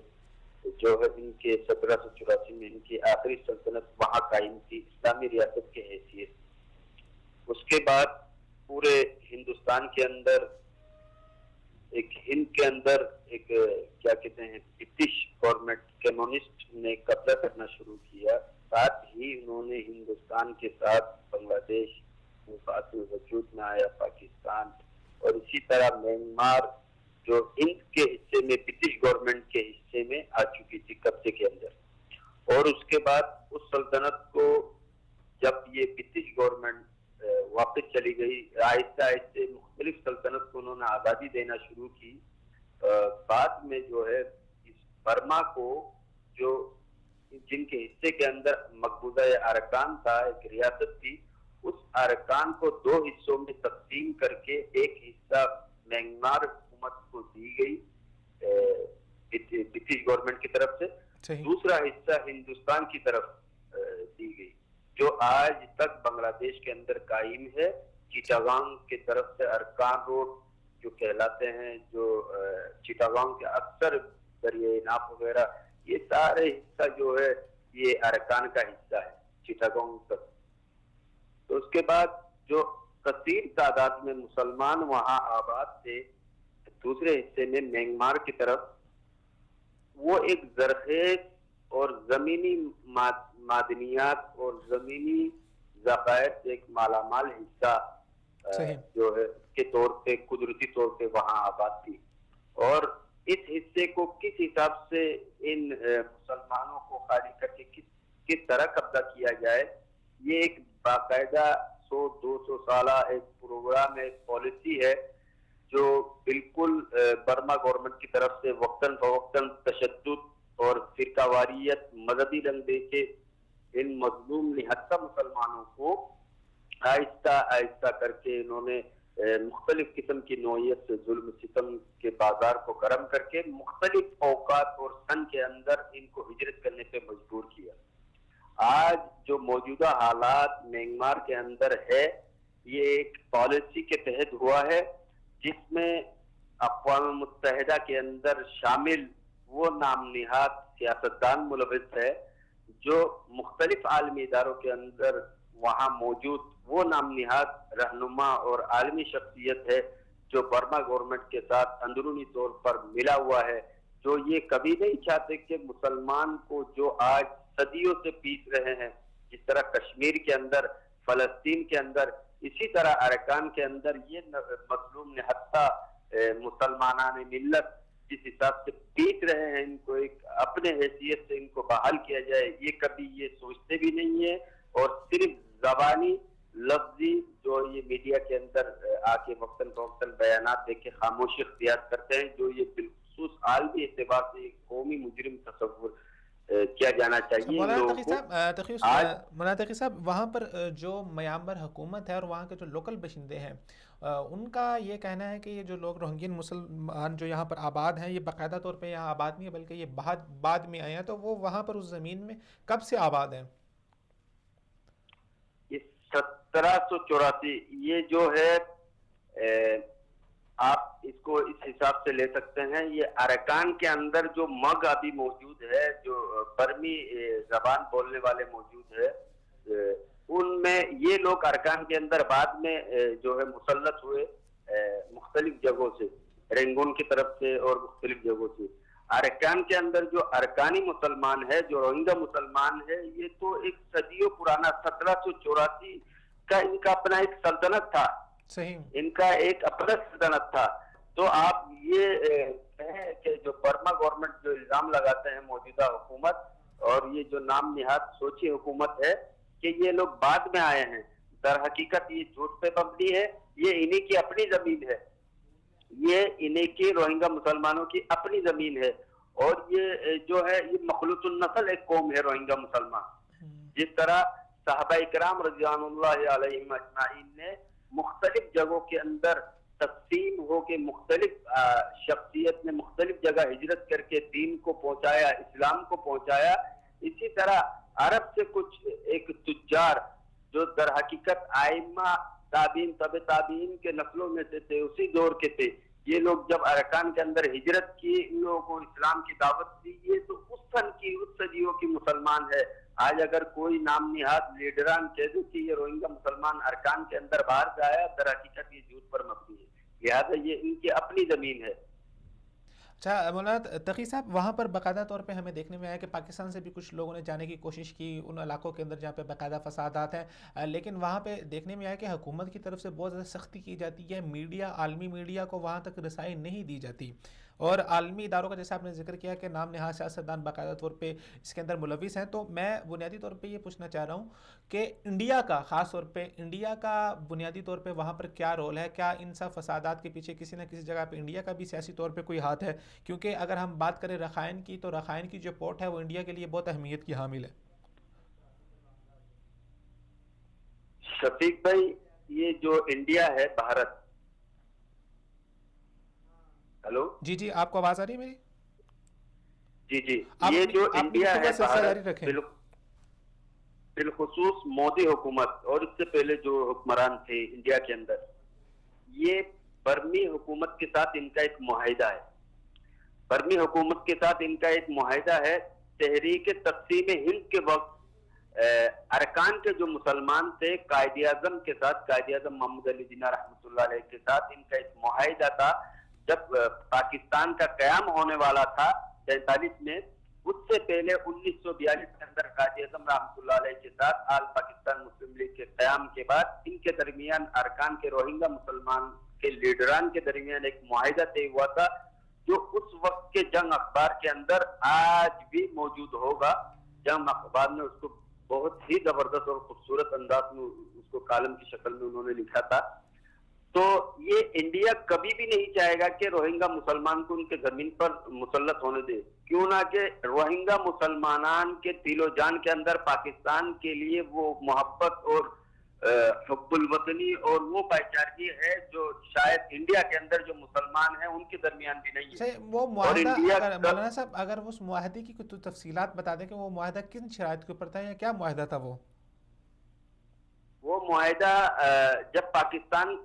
جو ہے، ان کے 1784 میں ان کی آخری سلطنت وہاں قائم تھی اسلامی ریاست کے حیثیت۔ اس کے بعد پورے ہندوستان کے اندر ایک ہند کے اندر ایک کیا کہتے ہیں برٹش گورنمنٹ کمیونسٹ نے قبضہ کرنا شروع کیا، ساتھ ہی انہوں نے ہندوستان کے ساتھ بنگلہ دیش مفاد وجود میں آیا، پاکستان، اور اسی طرح میانمار جو ہند کے حصے میں برٹش گورنمنٹ کے حصے میں آ چکی تھی قبضے کے اندر۔ اور اس کے بعد اس سلطنت کو جب یہ برٹش گورنمنٹ واپس چلی گئی، آہستہ آہستہ مختلف سلطنت کو انہوں نے آزادی دینا شروع کی۔ بعد میں جو ہے اس برما کو جو جن کے حصے کے اندر مقبوضہ ارکان تھا، ایک ریاست تھی، اس ارکان کو 2 حصوں میں تقسیم کر کے ایک حصہ میانمار حکومت کو دی گئی برٹش گورنمنٹ کی طرف سے، دوسرا حصہ ہندوستان کی طرف دی گئی، جو آج تک بنگلہ دیش کے اندر قائم ہے۔ چیٹاگانگ کی طرف سے ارکان روڈ جو کہلاتے ہیں، جو چیٹاگانگ کے اکثر دریائے ناف وغیرہ، یہ سارے حصہ جو ہے یہ ارکان کا حصہ ہے چیٹاگانگ تک۔ تو اس کے بعد جو کثیر تعداد میں مسلمان وہاں آباد تھے دوسرے حصے میں میانمار کی طرف، وہ ایک زرخیز اور زمینی معدنیات اور زمینی ذخائر سے ایک مالا مال حصہ جو ہے کے طور پہ قدرتی طور پہ وہاں آباد تھی، اور اس حصے کو کس حساب سے ان مسلمانوں کو خالی کر کے کس طرح قبضہ کیا جائے، یہ ایک باقاعدہ 100-200 سالہ ایک پروگرام، ایک پالیسی ہے جو بالکل برما گورنمنٹ کی طرف سے وقتاً فوقتاً تشدد اور فرقہ واریت، مذہبی رنگ دے کے ان مظلوم نہتہ مسلمانوں کو آہستہ آہستہ کر کے انہوں نے مختلف قسم کی نوعیت سے ظلم ستم کے بازار کو گرم کر کے مختلف اوقات اور سن کے اندر ان کو ہجرت کرنے پہ مجبور کیا. آج جو موجودہ حالات میانمار کے اندر ہے یہ ایک پالیسی کے تحت ہوا ہے جس میں اقوام متحدہ کے اندر شامل وہ نام نہاد سیاستدان ملوث ہے جو مختلف عالمی اداروں کے اندر وہاں موجود وہ نام نہاد رہنما اور عالمی شخصیت ہے جو برما گورنمنٹ کے ساتھ اندرونی طور پر ملا ہوا ہے, جو یہ کبھی نہیں چاہتے کہ مسلمان کو جو آج صدیوں سے پیس رہے ہیں, جس طرح کشمیر کے اندر, فلسطین کے اندر, اسی طرح ارکان کے اندر یہ مظلوم نہتہ مسلمانان ملت جس حساب سے پیٹ رہے ہیں, ان کو ایک اپنے حیثیت سے ان کو بحال کیا جائے, یہ کبھی یہ سوچتے بھی نہیں ہے. اور صرف زبانی لفظی جو یہ میڈیا کے اندر آ کے وقتاً فوقتاً بیانات دے کے خاموشی اختیار کرتے ہیں, جو یہ بالخصوص عالمی اعتبار سے ایک قومی مجرم تصور کیا جانا چاہیے. مولانا تقی صاحب, وہاں پر جو میانمار حکومت ہے اور وہاں کے جو لوکل باشندے ہیں ان کا یہ کہنا ہے کہ یہ جو لوگ روہنگین مسلمان جو یہاں پر آباد ہیں یہ باقاعدہ طور پہ یہاں آباد نہیں ہے بلکہ یہ بعد میں آئے ہیں, تو وہ وہاں پر اس زمین میں کب سے آباد ہیں؟ 1784 یہ جو ہے آپ اس کو اس حساب سے لے سکتے ہیں, یہ ارکان کے اندر جو مگ ابھی موجود ہے, جو برمی زبان بولنے والے موجود ہے, ان میں یہ لوگ ارکان کے اندر بعد میں جو ہے مسلط ہوئے مختلف جگہوں سے, رنگون کی طرف سے اور مختلف جگہوں سے. ارکان کے اندر جو ارکانی مسلمان ہے, جو روہنگا مسلمان ہے, یہ تو ایک صدیوں پرانا 1784 کا ان کا اپنا ایک سلطنت تھا, صحیح, ان کا ایک اپنا سلطنت تھا. تو آپ یہ کہیں کہ جو برما گورنمنٹ جو الزام لگاتے ہیں موجودہ حکومت اور یہ جو نام نہاد سوچی حکومت ہے کہ یہ لوگ بعد میں آئے ہیں, در حقیقت یہ جھوٹ پہ مبنی ہے. یہ انہی کی اپنی زمین ہے, یہ انہی کے روہنگا مسلمانوں کی اپنی زمین ہے, اور یہ جو ہے یہ مخلوط النسل ایک قوم ہے روہنگا مسلمان. جس طرح صحابہ اکرام رضوان اللہ علیہم اجمعین نے مختلف جگہوں کے اندر تقسیم ہو کے مختلف شخصیت نے مختلف جگہ ہجرت کر کے دین کو پہنچایا, اسلام کو پہنچایا, اسی طرح عرب سے کچھ ایک تجار جو در حقیقت آئمہ تابعین تبع تابعین کے نسلوں میں سے تھے, اسی دور کے تھے, یہ لوگ جب ارکان کے اندر ہجرت کی, ان لوگوں کو اسلام کی دعوت دی, یہ تو اس سن کی اس صدیوں کی مسلمان ہے. آج اگر کوئی نام نہاد لیڈران کہہ دو کہ یہ روہنگا مسلمان ارکان کے اندر باہر سے آیا, در حقیقت یہ جھوٹ پر مبنی ہے, لہذا یہ ان کی اپنی زمین ہے. اچھا مولانا تقی صاحب, وہاں پر باقاعدہ طور پہ ہمیں دیکھنے میں آیا کہ پاکستان سے بھی کچھ لوگوں نے جانے کی کوشش کی ان علاقوں کے اندر جہاں پہ باقاعدہ فسادات ہیں, لیکن وہاں پہ دیکھنے میں آیا کہ حکومت کی طرف سے بہت زیادہ سختی کی جاتی ہے, میڈیا, عالمی میڈیا کو وہاں تک رسائی نہیں دی جاتی, اور عالمی اداروں کا جیسا آپ نے ذکر کیا کہ نام نہاد سیاستدان باقاعدہ طور پہ اس کے اندر ملوث ہیں. تو میں بنیادی طور پہ یہ پوچھنا چاہ رہا ہوں کہ انڈیا کا, خاص طور پہ انڈیا کا بنیادی طور پہ وہاں پر کیا رول ہے؟ کیا ان سب فسادات کے پیچھے کسی نہ کسی جگہ پہ انڈیا کا بھی سیاسی طور پہ کوئی ہاتھ ہے؟ کیونکہ اگر ہم بات کریں رخائن کی, تو رخائن کی جو پورٹ ہے وہ انڈیا کے لیے بہت اہمیت کی حامل ہے. شفیق بھائی, یہ جو انڈیا ہے, بھارت, ہلو جی جی, آپ کو آواز آ رہی ہے میری؟ جی جی, یہ جو انڈیا ہے بھارت, بالخصوص مودی حکومت اور اس سے پہلے جو حکمران تھے انڈیا کے اندر, یہ برمی حکومت کے ساتھ ان کا ایک معاہدہ ہے. برمی حکومت کے ساتھ ان کا ایک معاہدہ ہے. تحریک تقسیم ہند کے وقت ارکان کے جو مسلمان تھے, قائد اعظم کے ساتھ, قائد اعظم محمد علی جناح رحمۃ اللہ علیہ کے ساتھ ان کا ایک معاہدہ تھا. جب پاکستان کا قیام ہونے والا تھا 47 میں, اس سے پہلے 1942 کے اندر قائد اعظم رحمۃ اللہ علیہ کے ساتھ آل پاکستان مسلم لیگ کے قیام کے بعد ان کے درمیان ارکان کے روہنگا مسلمان کے لیڈران کے درمیان ایک معاہدہ طے ہوا تھا, جو اس وقت کے جنگ اخبار کے اندر آج بھی موجود ہوگا. جنگ اخبار میں اس کو بہت ہی زبردست اور خوبصورت انداز میں اس کو کالم کی شکل میں انہوں نے لکھا تھا. تو یہ انڈیا کبھی بھی نہیں چاہے گا کہ روہنگا مسلمان کو ان کے زمین پر مسلط ہونے دے, کیوں نہ کہ روہنگا مسلمانان کے دل و جان کے اندر پاکستان کے لیے وہ محبت اور حب الوطنی اور وہ بھائی چارگی ہے جو شاید انڈیا کے اندر جو مسلمان ہیں ان کے درمیان بھی نہیں ہے. وہ معاہدہ مولانا صاحب اگر اس معاہدے کی کچھ تفصیلات بتا دیں کہ وہ معاہدہ کن شرائط کے اوپر تھا یا کیا معاہدہ تھا وہ معاہدہ جب پاکستان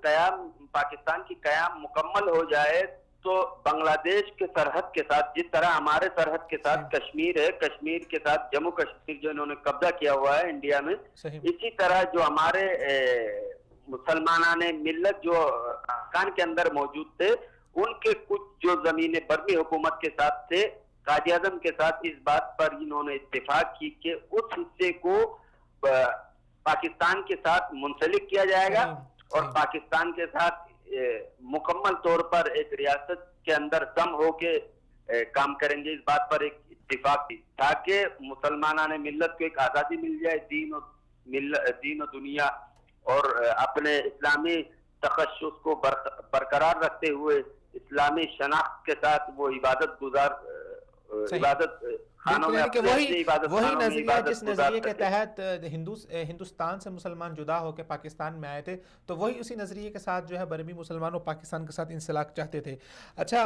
کی قیام مکمل ہو جائے تو بنگلہ دیش کے سرحد کے ساتھ جس طرح ہمارے سرحد کے ساتھ کشمیر ہے, کشمیر کے ساتھ جموں کشمیر جو انہوں نے قبضہ کیا ہوا ہے انڈیا میں, اسی طرح جو ہمارے مسلمانان ملت جو افغان کے اندر موجود تھے ان کے کچھ جو زمینیں برمی حکومت کے ساتھ تھے, قائد اعظم کے ساتھ اس بات پر انہوں نے اتفاق کی کہ اس حصے کو پاکستان کے ساتھ منسلک کیا جائے گا اور پاکستان کے ساتھ مکمل طور پر ایک ریاست کے اندر دم ہو کے کام کریں گے. اس بات پر ایک اتفاق تھی تاکہ مسلمانان ملت کو ایک آزادی مل جائے دین و دنیا اور اپنے اسلامی تخصص کو برقرار رکھتے ہوئے اسلامی شناخت کے ساتھ وہ عبادت وہی نظریہ جس نظریے کے تحت ہندوستان سے مسلمان جدا ہو کے پاکستان میں آئے تھے تو وہی اسی نظریے کے ساتھ جو ہے برمی مسلمان پاکستان کے ساتھ انسلاک چاہتے تھے. اچھا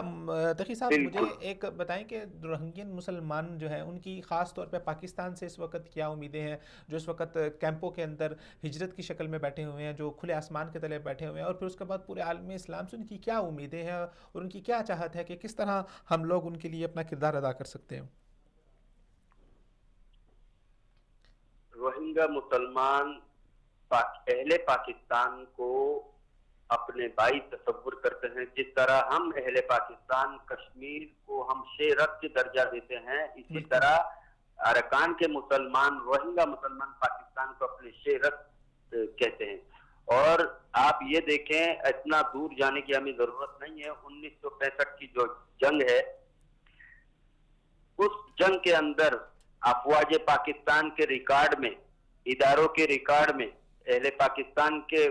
تقی صاحب مجھے ایک بتائیں کہ روہنگین مسلمان جو ہیں ان کی خاص طور پہ پاکستان سے اس وقت کیا امیدیں ہیں, جو اس وقت کیمپوں کے اندر ہجرت کی شکل میں بیٹھے ہوئے ہیں, جو کھلے آسمان کے تلے بیٹھے ہوئے ہیں, اور پھر اس کے بعد پورے عالم اسلام سے ان کی کیا امیدیں ہیں اور ان کی کیا چاہت ہے کہ کس طرح ہم لوگ ان کے لیے اپنا کردار ادا کر سکتے ہیں؟ روہنگا مسلمان اہل پاکستان کو اپنے بھائی تصور کرتے ہیں. جس طرح ہم اہل پاکستان کشمیر کو ہم شیرت کے درجہ دیتے ہیں, اسی طرح ارکان کے مسلمان روہنگا مسلمان پاکستان کو اپنے شیرت کہتے ہیں. اور آپ یہ دیکھیں اتنا دور جانے کی ہمیں ضرورت نہیں ہے. 1965 کی جو جنگ ہے اس جنگ کے اندر افواج پاکستان کے ریکارڈ میں, اداروں کے ریکارڈ میں, اہل پاکستان کے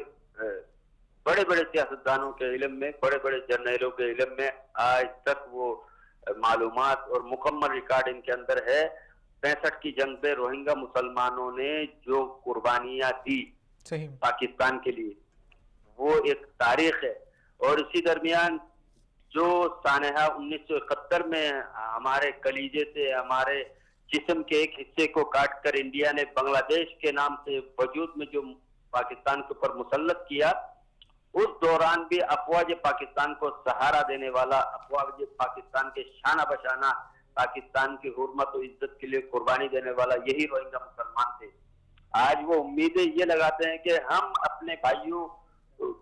بڑے بڑے سیاستدانوں کے علم میں, بڑے بڑے جرنیلوں کے علم میں آج تک وہ معلومات اور مکمل ریکارڈ ان کے اندر ہے. 65 کی جنگ پہ روہنگا مسلمانوں نے جو قربانیاں دی پاکستان کے لیے وہ ایک تاریخ ہے. اور اسی درمیان جو سانحہ 1971 میں ہمارے کلیجے سے ہمارے جسم کے ایک حصے کو کاٹ کر انڈیا نے بنگلہ دیش کے نام سے وجود میں جو پاکستان کے اوپر مسلط کیا, اس دوران بھی افواج پاکستان کو سہارا دینے والا, افواج پاکستان کے شانہ بشانہ پاکستان کی حرمت و عزت کے لیے قربانی دینے والا یہی روہنگا مسلمان تھے. آج وہ امیدیں یہ لگاتے ہیں کہ ہم اپنے بھائیوں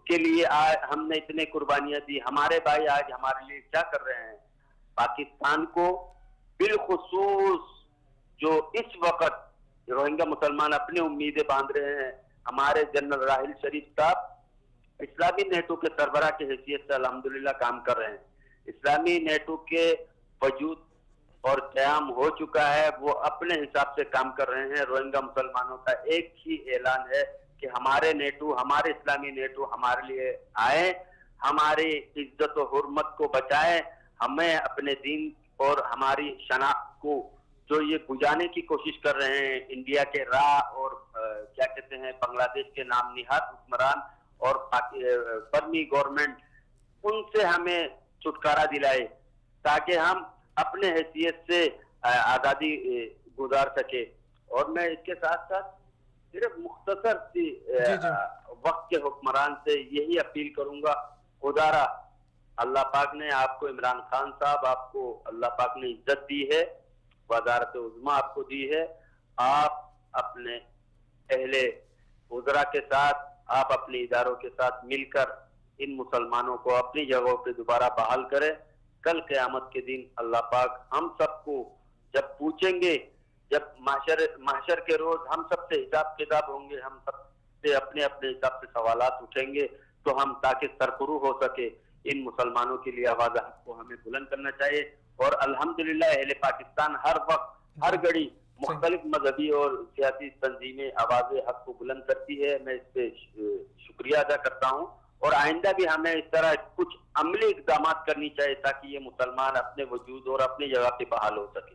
کے لیے ہم نے اتنے قربانیاں دی, ہمارے بھائی آج ہمارے لیے کیا کر رہے ہیں. پاکستان کو بالخصوص جو اس وقت روہنگا مسلمان اپنی امیدیں باندھ رہے ہیں, ہمارے جنرل راحیل شریف صاحب اسلامی نیٹو کے سربراہ کی حیثیت سے الحمدللہ کام کر رہے ہیں. اسلامی نیٹو کے وجود اور قیام ہو چکا ہے, وہ اپنے حساب سے کام کر رہے ہیں. روہنگا مسلمانوں کا ایک ہی اعلان ہے کہ ہمارے نیٹو, ہمارے اسلامی نیٹو ہمارے لیے آئے, ہماری عزت و حرمت کو بچائیں, ہمیں اپنے دین اور ہماری شناخت کو جو یہ بجانے کی کوشش کر رہے ہیں انڈیا کے راہ اور کیا کہتے ہیں بنگلہ دیش کے نام نہاد حکمران اور برمی گورنمنٹ, ان سے ہمیں چھٹکارا دلائے تاکہ ہم اپنے حیثیت سے آزادی گزار سکے. اور میں اس کے ساتھ ساتھ صرف مختصر سی وقت کے حکمران سے یہی اپیل کروں گا, خدارا اللہ پاک نے آپ کو, عمران خان صاحب آپ کو اللہ پاک نے عزت دی ہے, وزارت عظمیٰ آپ کو دی ہے, آپ اپنے اہل وزراء کے ساتھ, آپ اپنے اداروں کے ساتھ مل کر ان مسلمانوں کو اپنی جگہوں پہ دوبارہ بحال کریں. کل قیامت کے دن اللہ پاک ہم سب کو جب پوچھیں گے, جب محشر کے روز ہم سب سے حساب کتاب ہوں گے, ہم سب سے اپنے اپنے حساب سے سوالات اٹھیں گے, تو ہم تاکہ سرخرو ہو سکے ان مسلمانوں کے لیے آواز حق کو ہمیں بلند کرنا چاہیے. اور الحمدللہ اہل پاکستان ہر وقت ہر گھڑی مختلف مذہبی اور سیاسی تنظیمیں آواز حق کو بلند کرتی ہے. میں اس پہ شکریہ ادا کرتا ہوں, اور آئندہ بھی ہمیں اس طرح کچھ عملی اقدامات کرنی چاہیے تاکہ یہ مسلمان اپنے وجود اور اپنی جگہ پہ بحال ہو سکے.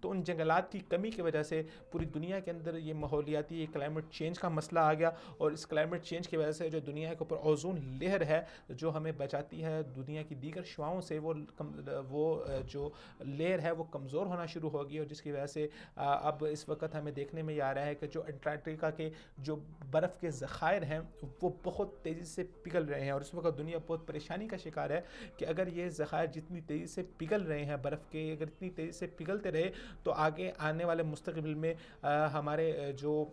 تو ان جنگلات کی کمی کی وجہ سے پوری دنیا کے اندر یہ ماحولیاتی کلائمیٹ چینج کا مسئلہ آ گیا، اور اس کلائمیٹ چینج کی وجہ سے جو دنیا کے اوپر اوزون لیئر ہے جو ہمیں بچاتی ہے دنیا کی دیگر شعاؤں سے، وہ جو لیئر ہے وہ کمزور ہونا شروع ہوگی، اور جس کی وجہ سے اب اس وقت ہمیں دیکھنے میں یہ آ رہا ہے کہ جو انٹارکٹیکا کے جو برف کے ذخائر ہیں وہ بہت تیزی سے پگھل رہے ہیں، اور اس وقت دنیا بہت پریشانی کا شکار ہے کہ اگر یہ ذخائر جتنی تیزی سے پگھل رہے ہیں برف کے، اگر اتنی تیزی سے پگھلتے رہے تو آگے آنے والے مستقبل میں ہمارے جو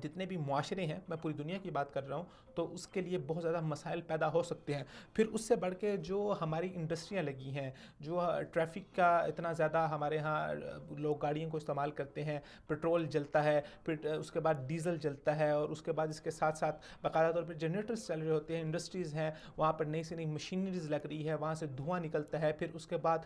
جتنے بھی معاشرے ہیں، میں پوری دنیا کی بات کر رہا ہوں، تو اس کے لیے بہت زیادہ مسائل پیدا ہو سکتے ہیں۔ پھر اس سے بڑھ کے جو ہماری انڈسٹریاں لگی ہیں، جو ٹریفک کا اتنا زیادہ ہمارے ہاں لوگ گاڑیوں کو استعمال کرتے ہیں، پٹرول جلتا ہے، پھر اس کے بعد ڈیزل جلتا ہے، اور اس کے بعد اس کے ساتھ ساتھ باقاعدہ طور پر جنریٹرز چل رہے ہوتے ہیں، انڈسٹریز ہیں، وہاں پر نئی سے نئی مشینریز لگ رہی ہے، وہاں سے دھواں نکلتا ہے، پھر اس کے بعد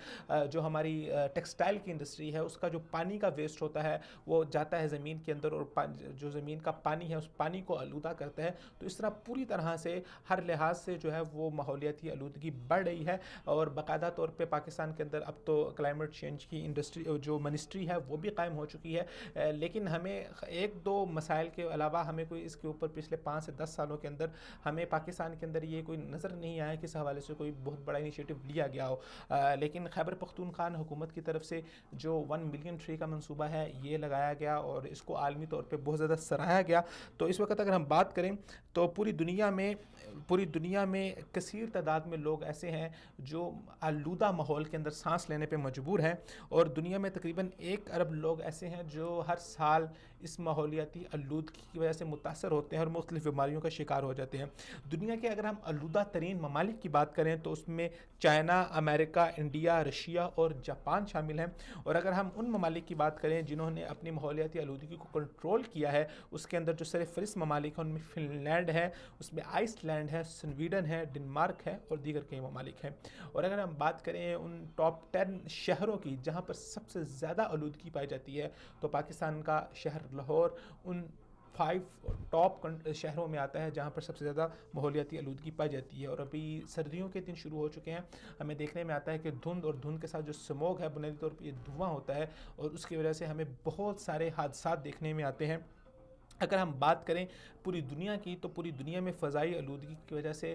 جو ہماری ٹیکسٹائل کی انڈسٹری ہے اس کا جو پانی کا ویسٹ ہوتا ہے وہ جاتا ہے زمین کے اندر، اور جو زمین کا پانی ہے اس پانی کو آلودہ کرتا ہے۔ تو اس طرح پوری طرح سے ہر لحاظ سے جو ہے وہ ماحولیاتی آلودگی بڑھ رہی ہے، اور باقاعدہ طور پہ پاکستان کے اندر اب تو کلائمیٹ چینج کی انڈسٹری جو منسٹری ہے وہ بھی قائم ہو چکی ہے، لیکن ہمیں ایک دو مسائل کے علاوہ ہمیں کوئی اس کے اوپر پچھلے 5 سے 10 سالوں کے اندر ہمیں پاکستان کے اندر یہ کوئی نظر نہیں آیا کہ اس حوالے سے کوئی بہت بڑا انیشیٹو لیا گیا ہو، لیکن خیبر پختونخوا حکومت کی طرف سے جو 1 ملین ٹری کا منصوبہ ہے یہ لگایا گیا، اور اس کو عالمی طور پہ بہت زیادہ سراہا گیا۔ تو اس وقت اگر ہم بات کریں تو پوری دنیا میں کثیر تعداد میں لوگ ایسے ہیں جو آلودہ ماحول کے اندر سانس لینے پہ مجبور ہیں، اور دنیا میں تقریباً 1 ارب لوگ ایسے ہیں جو ہر سال اس ماحولیاتی آلودگی کی وجہ سے متاثر ہوتے ہیں اور مختلف بیماریوں کا شکار ہو جاتے ہیں۔ دنیا کے اگر ہم آلودہ ترین ممالک کی بات کریں تو اس میں چائنا، امریکہ، انڈیا، رشیا اور جاپان شامل ہیں، اور اگر ہم ان ممالک کی بات کریں جنہوں نے اپنی ماحولیاتی آلودگی کو کنٹرول کیا ہے، اس کے اندر جو سرفہرست ممالک ہیں ان میں فن لینڈ ہے، اس میں آئس لینڈ ہے، سویڈن ہے، ڈنمارک ہے، اور دیگر کئی ممالک ہیں۔ اور اگر ہم بات کریں ان ٹاپ 10 شہروں کی جہاں پر سب سے زیادہ آلودگی پائی جاتی ہے تو پاکستان کا شہر لاہور ان 5 ٹاپ شہروں میں آتا ہے جہاں پر سب سے زیادہ ماحولیاتی آلودگی پائی جاتی ہے۔ اور ابھی سردیوں کے دن شروع ہو چکے ہیں، ہمیں دیکھنے میں آتا ہے کہ دھند اور دھند کے ساتھ جو سموگ ہے بنیادی طور پہ یہ دھواں ہوتا ہے، اور اس کی وجہ سے ہمیں بہت سارے حادثات دیکھنے میں آتے ہیں۔ اگر ہم بات کریں پوری دنیا کی تو پوری دنیا میں فضائی آلودگی کی وجہ سے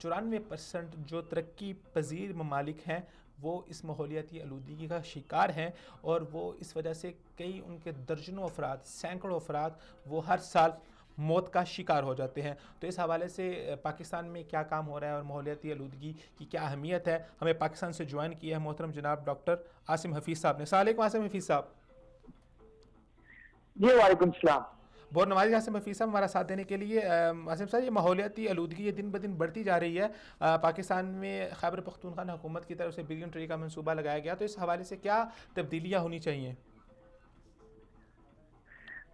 94% جو ترقی پذیر ممالک ہیں وہ اس ماحولیاتی آلودگی کا شکار ہیں، اور وہ اس وجہ سے کئی ان کے درجنوں افراد، سینکڑوں افراد وہ ہر سال موت کا شکار ہو جاتے ہیں۔ تو اس حوالے سے پاکستان میں کیا کام ہو رہا ہے اور ماحولیاتی آلودگی کی کیا اہمیت ہے، ہمیں پاکستان سے جوائن کیا ہے محترم جناب ڈاکٹر عاصم حفیظ صاحب نے۔ السلام علیکم عاصم حفیظ صاحب۔ جی وعلیکم السلام۔ بہت نوازی عاصم حفیظ صاحب ہمارا ساتھ دینے کے لیے۔ عاصم صاحب، یہ ماحولیاتی آلودگی یہ دن بدن بڑھتی جا رہی ہے، پاکستان میں خیبر پختونخوا حکومت کی طرف سے 1 بلین ٹری کا منصوبہ لگایا گیا، تو اس حوالے سے کیا تبدیلیاں ہونی چاہیے؟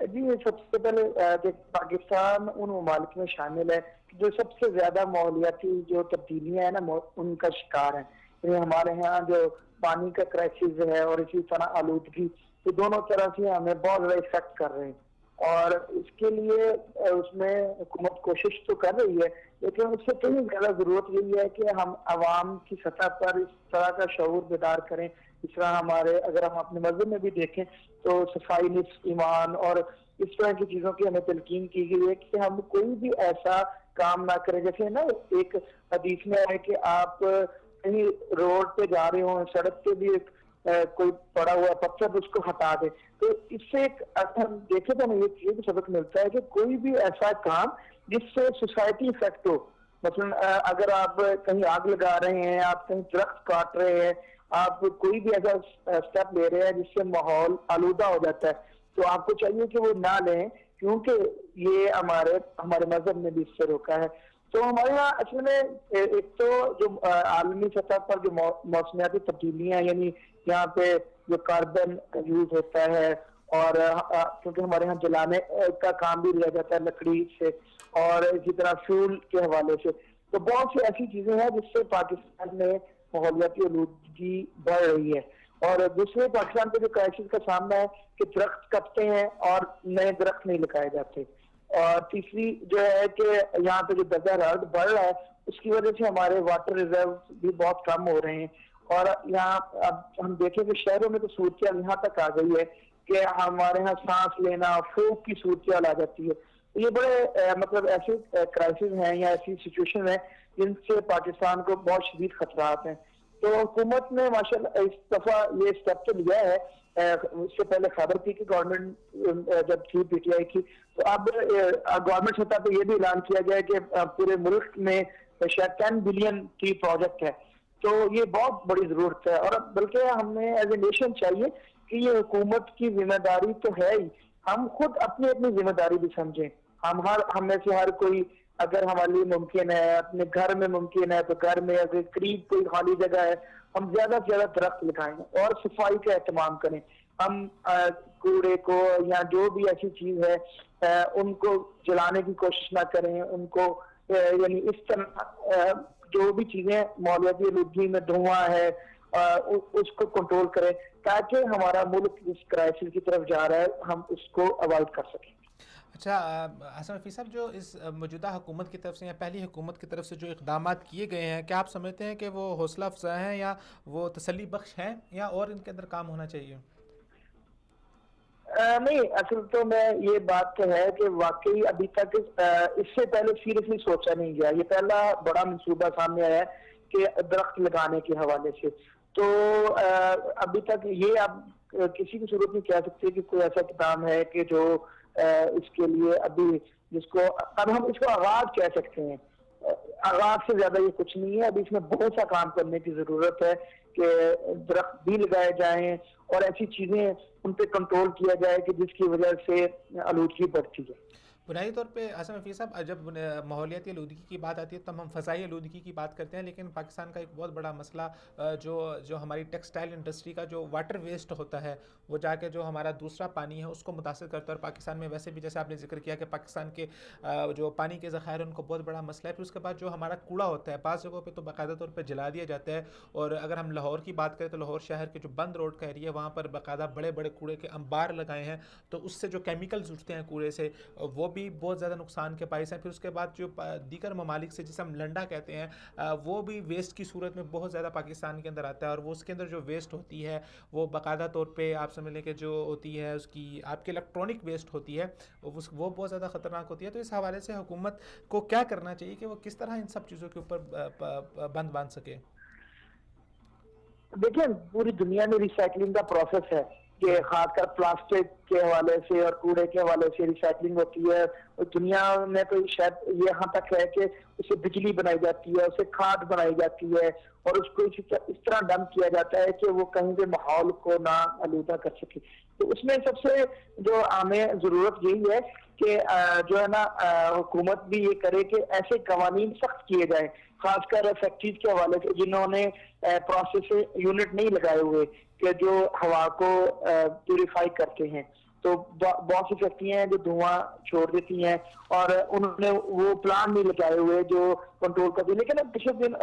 جی سب سے پہلے پاکستان ان ممالک میں شامل ہے جو سب سے زیادہ ماحولیاتی جو تبدیلیاں ہیں نا ان کا شکار ہیں۔ یعنی ہمارے ہاں جو پانی کا کرائسس ہے اور اسی طرح آلودگی، یہ دونوں طرح سے ہمیں بہت زیادہ افیکٹ کر رہے ہیں، اور اس کے لیے اس میں حکومت کوشش تو کر رہی ہے، لیکن اس سے کہیں زیادہ ضرورت یہی ہے کہ ہم عوام کی سطح پر اس طرح کا شعور بیدار کریں۔ اس طرح اگر ہم اپنے مذہب میں بھی دیکھیں تو صفائی نصف ایمان اور اس طرح کی چیزوں کی ہمیں تلقین کی گئی ہے کہ ہم کوئی بھی ایسا کام نہ کریں۔ جیسے نا ایک حدیث میں ہے کہ آپ کہیں روڈ پہ جا رہے ہوں، سڑک پہ بھی کوئی پڑا ہوا پتھر اس کو ہٹا دے، تو اس سے ہم دیکھیں تو ہمیں یہ سبق ملتا ہے کہ کوئی بھی ایسا کام جس سے سوسائٹی افیکٹ ہو، مثلا اگر آپ کہیں آگ لگا رہے ہیں، آپ کہیں درخت کاٹ رہے ہیں، آپ کوئی بھی ایسا اسٹیپ لے رہے ہیں جس سے ماحول آلودہ ہو جاتا ہے، تو آپ کو چاہیے کہ وہ نہ لیں، کیونکہ یہ ہمارے مذہب نے بھی اس سے روکا ہے۔ تو ہمارے یہاں اصل میں ایک تو جو عالمی سطح پر جو موسمیاتی تبدیلیاں، یعنی یہاں پہ جو کاربن یوز ہوتا ہے، اور کیونکہ ہمارے یہاں جلانے کا کام بھی لیا جاتا ہے لکڑی سے، اور اسی طرح فیول کے حوالے سے، تو بہت سی ایسی چیزیں ہیں جس سے پاکستان میں ماحولیاتی آلودگی بڑھ رہی ہے۔ اور دوسرے پاکستان پہ جو کرائسس کا سامنا ہے کہ درخت کٹتے ہیں اور نئے درخت نہیں لگائے جاتے، اور تیسری جو ہے کہ یہاں پہ جو درجہ حرارت بڑھ رہا ہے اس کی وجہ سے ہمارے واٹر ریزرو بھی بہت کم ہو رہے ہیں، اور یہاں اب ہم دیکھیں کہ شہروں میں تو صورتحال یہاں تک آ گئی ہے کہ ہمارے یہاں سانس لینا پھونک کی صورتحال آ جاتی ہے. یہ بڑے مطلب ایسے کرائسس ہیں یا ایسی سچویشن ہیں جن سے پاکستان کو بہت شدید خطرات ہیں. تو حکومت نے ماشاءاللہ اس دفعہ یہ اسٹیپ تو لیا ہے. اس سے پہلے خبر تھی کہ گورنمنٹ جب تھی پی ٹی آئی کی, تو اب گورنمنٹ سطح پہ یہ بھی اعلان کیا گیا ہے کہ پورے ملک میں شاید 10 بلین کی پروجیکٹ ہے. تو یہ بہت بڑی ضرورت ہے, اور بلکہ ہمیں ایز اے نیشن چاہیے کہ یہ حکومت کی ذمہ داری تو ہے ہی, ہم خود اپنی اپنی ذمہ داری بھی سمجھیں. ہم میں سے ہر کوئی اگر ہمارے لیے ممکن ہے, اپنے گھر میں ممکن ہے تو گھر میں اگر قریب کوئی خالی جگہ ہے, ہم زیادہ سے زیادہ درخت لگائیں اور صفائی کا اہتمام کریں. ہم کوڑے کو یا جو بھی ایسی چیز ہے ان کو جلانے کی کوشش نہ کریں, ان کو یعنی اس طرح جو بھی چیزیں ماحولیاتی آلودگی میں دھواں ہے اس کو کنٹرول کریں تاکہ ہمارا ملک جس کرائسس کی طرف جا رہا ہے ہم اس کو اوائڈ کر سکیں. اچھا حسن رفیع صاحب, جو اس موجودہ حکومت کی طرف سے یا پہلی حکومت کی طرف سے جو اقدامات کیے گئے ہیں, کیا آپ سمجھتے ہیں کہ وہ حوصلہ افزا ہیں یا وہ تسلی بخش ہیں یا اور ان کے اندر کام ہونا چاہیے؟ نہیں, اصل تو میں یہ بات تو ہے کہ واقعی ابھی تک اس سے پہلے سیریسلی سوچا نہیں گیا. یہ پہلا بڑا منصوبہ سامنے آیا ہے کہ درخت لگانے کے حوالے سے. تو ابھی تک یہ اب کسی بھی صورت میں کہہ سکتے کہ کوئی ایسا اقدام ہے کہ جو اس کے لیے ابھی جس کو اب ہم اس کو آغاز کہہ سکتے ہیں. آغاز سے زیادہ یہ کچھ نہیں ہے. ابھی اس میں بہت سا کام کرنے کی ضرورت ہے کہ درخت بھی لگائے جائیں اور ایسی چیزیں ان پہ کنٹرول کیا جائے کہ جس کی وجہ سے آلودگی بڑھتی ہے. بنیادی طور پہ حسن رفیع صاحب, جب ماحولیاتی آلودگی کی بات آتی ہے تو ہم فضائی آلودگی کی بات کرتے ہیں, لیکن پاکستان کا ایک بہت بڑا مسئلہ جو ہماری ٹیکسٹائل انڈسٹری کا جو واٹر ویسٹ ہوتا ہے وہ جا کے جو ہمارا دوسرا پانی ہے اس کو متاثر کرتا ہے. اور پاکستان میں ویسے بھی جیسے آپ نے ذکر کیا کہ پاکستان کے جو پانی کے ذخائر ہیں ان کو بہت بڑا مسئلہ ہے. پھر اس کے بعد جو ہمارا کوڑا ہوتا ہے بعض جگہوں پہ تو باقاعدہ طور پہ جلا دیا جاتا ہے. اور اگر ہم لاہور کی بات کریں تو لاہور شہر کے جو بند روڈ کا ایریا ہے وہاں پر باقاعدہ بڑے بڑے کوڑے کے انبار لگائے ہیں, تو اس سے جو کیمیکلز اٹھتے ہیں کوڑے سے وہ بھی بہت زیادہ نقصان کے باعث ہیں. پھر اس کے بعد جو دیگر ممالک سے جسے ہم لنڈا کہتے ہیں وہ بھی ویسٹ کی صورت میں بہت زیادہ پاکستان کے اندر آتا ہے, اور وہ اس کے اندر جو ویسٹ ہوتی ہے وہ باقاعدہ طور پہ آپ سمجھ لیں کہ جو ہوتی ہے اس کی آپ کے الیکٹرانک ویسٹ ہوتی ہے وہ بہت زیادہ خطرناک ہوتی ہے. تو اس حوالے سے حکومت کو کیا کرنا چاہیے کہ وہ کس طرح ان سب چیزوں کے اوپر بند باندھ سکے؟ دیکھیں, پوری دنیا میں ریسائکلنگ کا پروسیس ہے کہ خاص کر پلاسٹک کے حوالے سے اور کوڑے کے حوالے سے ریسائکلنگ ہوتی ہے. اور دنیا میں تو شاید یہاں تک ہے کہ اسے بجلی بنائی جاتی ہے, اسے کھاد بنائی جاتی ہے اور اس کو اس طرح ڈمپ کیا جاتا ہے کہ وہ کہیں بھی ماحول کو نہ آلودہ کر سکے. تو اس میں سب سے جو ہمیں ضرورت یہی ہے کہ جو ہے نا حکومت بھی یہ کرے کہ ایسے قوانین سخت کیے جائیں, خاص کر فیکٹریز کے حوالے سے جنہوں نے پروسیس یونٹ نہیں لگائے ہوئے کہ جو ہوا کو پیوریفائی کرتے ہیں. تو بہت سی فیکٹریاں ہیں جو دھواں چھوڑ دیتی ہیں اور انہوں نے وہ پلان نہیں لگائے ہوئے جو کنٹرول کرتے ہیں. لیکن اب پچھلے دن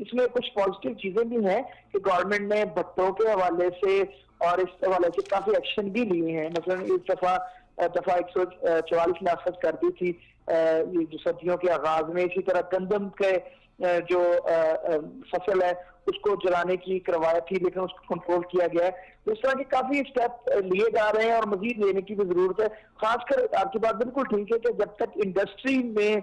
اس میں کچھ پازیٹیو چیزیں بھی ہیں کہ گورنمنٹ نے بھٹوں کے حوالے سے اور اس حوالے سے کافی ایکشن بھی لیے ہیں. مثلا اس دفعہ 144 نافذ کر دی تھی جو سردیوں کے آغاز میں. اسی طرح گندم کے جو فصل ہے اس کو جلانے کی کروایا تھی لیکن اس کو کنٹرول کیا گیا ہے. اس طرح کے کافی اسٹیپ لیے جا رہے ہیں اور مزید لینے کی بھی ضرورت ہے. خاص کر آپ کی بات بالکل ٹھیک ہے کہ جب تک انڈسٹری میں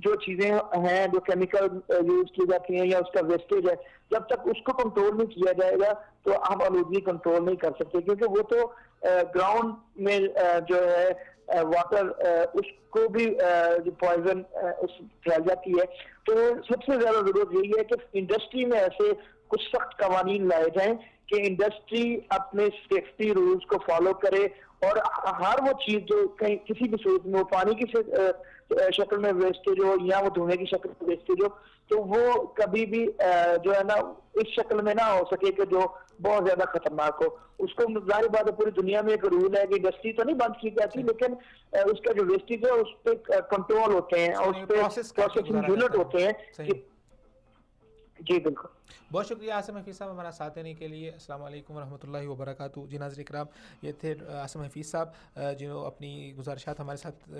جو چیزیں ہیں جو کیمیکل یوز کی جاتی ہیں یا اس کا ویسٹیج ہے جب تک اس کو کنٹرول نہیں کیا جائے گا تو ہم آلودگی کنٹرول نہیں کر سکتے, کیونکہ وہ تو گراؤنڈ میں جو ہے واٹر اس کو بھی جو پوائزن پھیل جاتی ہے. تو سب سے زیادہ ضرورت یہی ہے کہ انڈسٹری میں ایسے کچھ سخت قوانین لائے جائیں کہ انڈسٹری اپنے سیفٹی رولز کو فالو کرے اور ہر وہ چیز جو کہیں کسی بھی صورت میں وہ پانی کی شکل میں ویسٹیج ہو یا وہ دھونے کی شکل میں ویسٹیج ہو تو وہ کبھی بھی جو ہے نا اس شکل میں نہ ہو سکے کہ جو بہت زیادہ خطرناک ہو. اس کو ظاہر بات ہے پوری دنیا میں ایک رول ہے کہ انڈسٹری تو نہیں بند کی جاتی لیکن اس کا جو ویسٹیج ہے اس پہ کنٹرول ہوتے ہیں اور اس پہ پروسیسنگ یونٹ ہوتے ہیں. جی بالکل. بہت شکریہ آصم حفیظ صاحب ہمارا ساتھ دینے کے لیے. السلام علیکم ورحمۃ اللہ وبرکاتہ. جی ناظرین کرام, یہ تھے آصم حفیظ صاحب جو اپنی گزارشات ہمارے ساتھ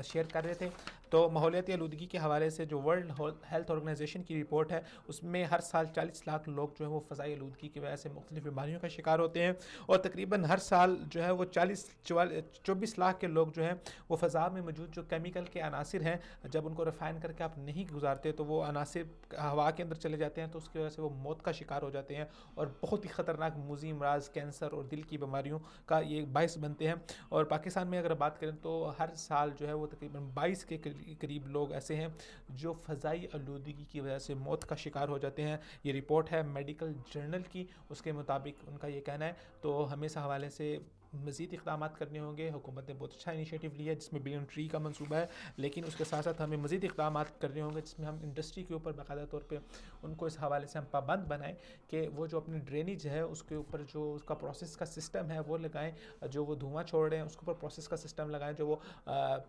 شیئر کر رہے تھے. تو ماحولیاتی آلودگی کے حوالے سے جو ورلڈ ہیلتھ آرگنائزیشن کی رپورٹ ہے اس میں ہر سال 40 لاکھ لوگ جو ہیں وہ فضائی آلودگی کی وجہ سے مختلف بیماریوں کا شکار ہوتے ہیں, اور تقریباً ہر سال جو ہے وہ 24 لاکھ کے لوگ جو ہیں وہ فضا میں موجود جو کیمیکل کے عناصر ہیں جب ان کو ریفائن کر کے آپ نہیں گزارتے تو وہ عناصر ہوا کے اندر چلے جاتے ہیں, تو اس کی وجہ سے وہ موت کا شکار ہو جاتے ہیں اور بہت ہی خطرناک موذی امراض, کینسر اور دل کی بیماریوں کا یہ باعث بنتے ہیں. اور پاکستان میں اگر بات کریں تو ہر سال جو ہے وہ تقریباً 22 کے قریب لوگ ایسے ہیں جو فضائی آلودگی کی وجہ سے موت کا شکار ہو جاتے ہیں. یہ رپورٹ ہے میڈیکل جرنل کی, اس کے مطابق ان کا یہ کہنا ہے. تو ہمیں اس حوالے سے مزید اقدامات کرنے ہوں گے. حکومت نے بہت اچھا انیشیٹو لیا ہے جس میں بلین ٹری کا منصوبہ ہے, لیکن اس کے ساتھ ساتھ ہمیں مزید اقدامات کرنے ہوں گے جس میں ہم انڈسٹری کے اوپر باقاعدہ طور پہ ان کو اس حوالے سے ہم پابند بنائیں کہ وہ جو اپنی ڈرینیج ہے اس کے اوپر جو اس کا پروسیس کا سسٹم ہے وہ لگائیں, جو وہ دھواں چھوڑ رہے ہیں اس کے اوپر پروسیس کا سسٹم لگائیں, جو وہ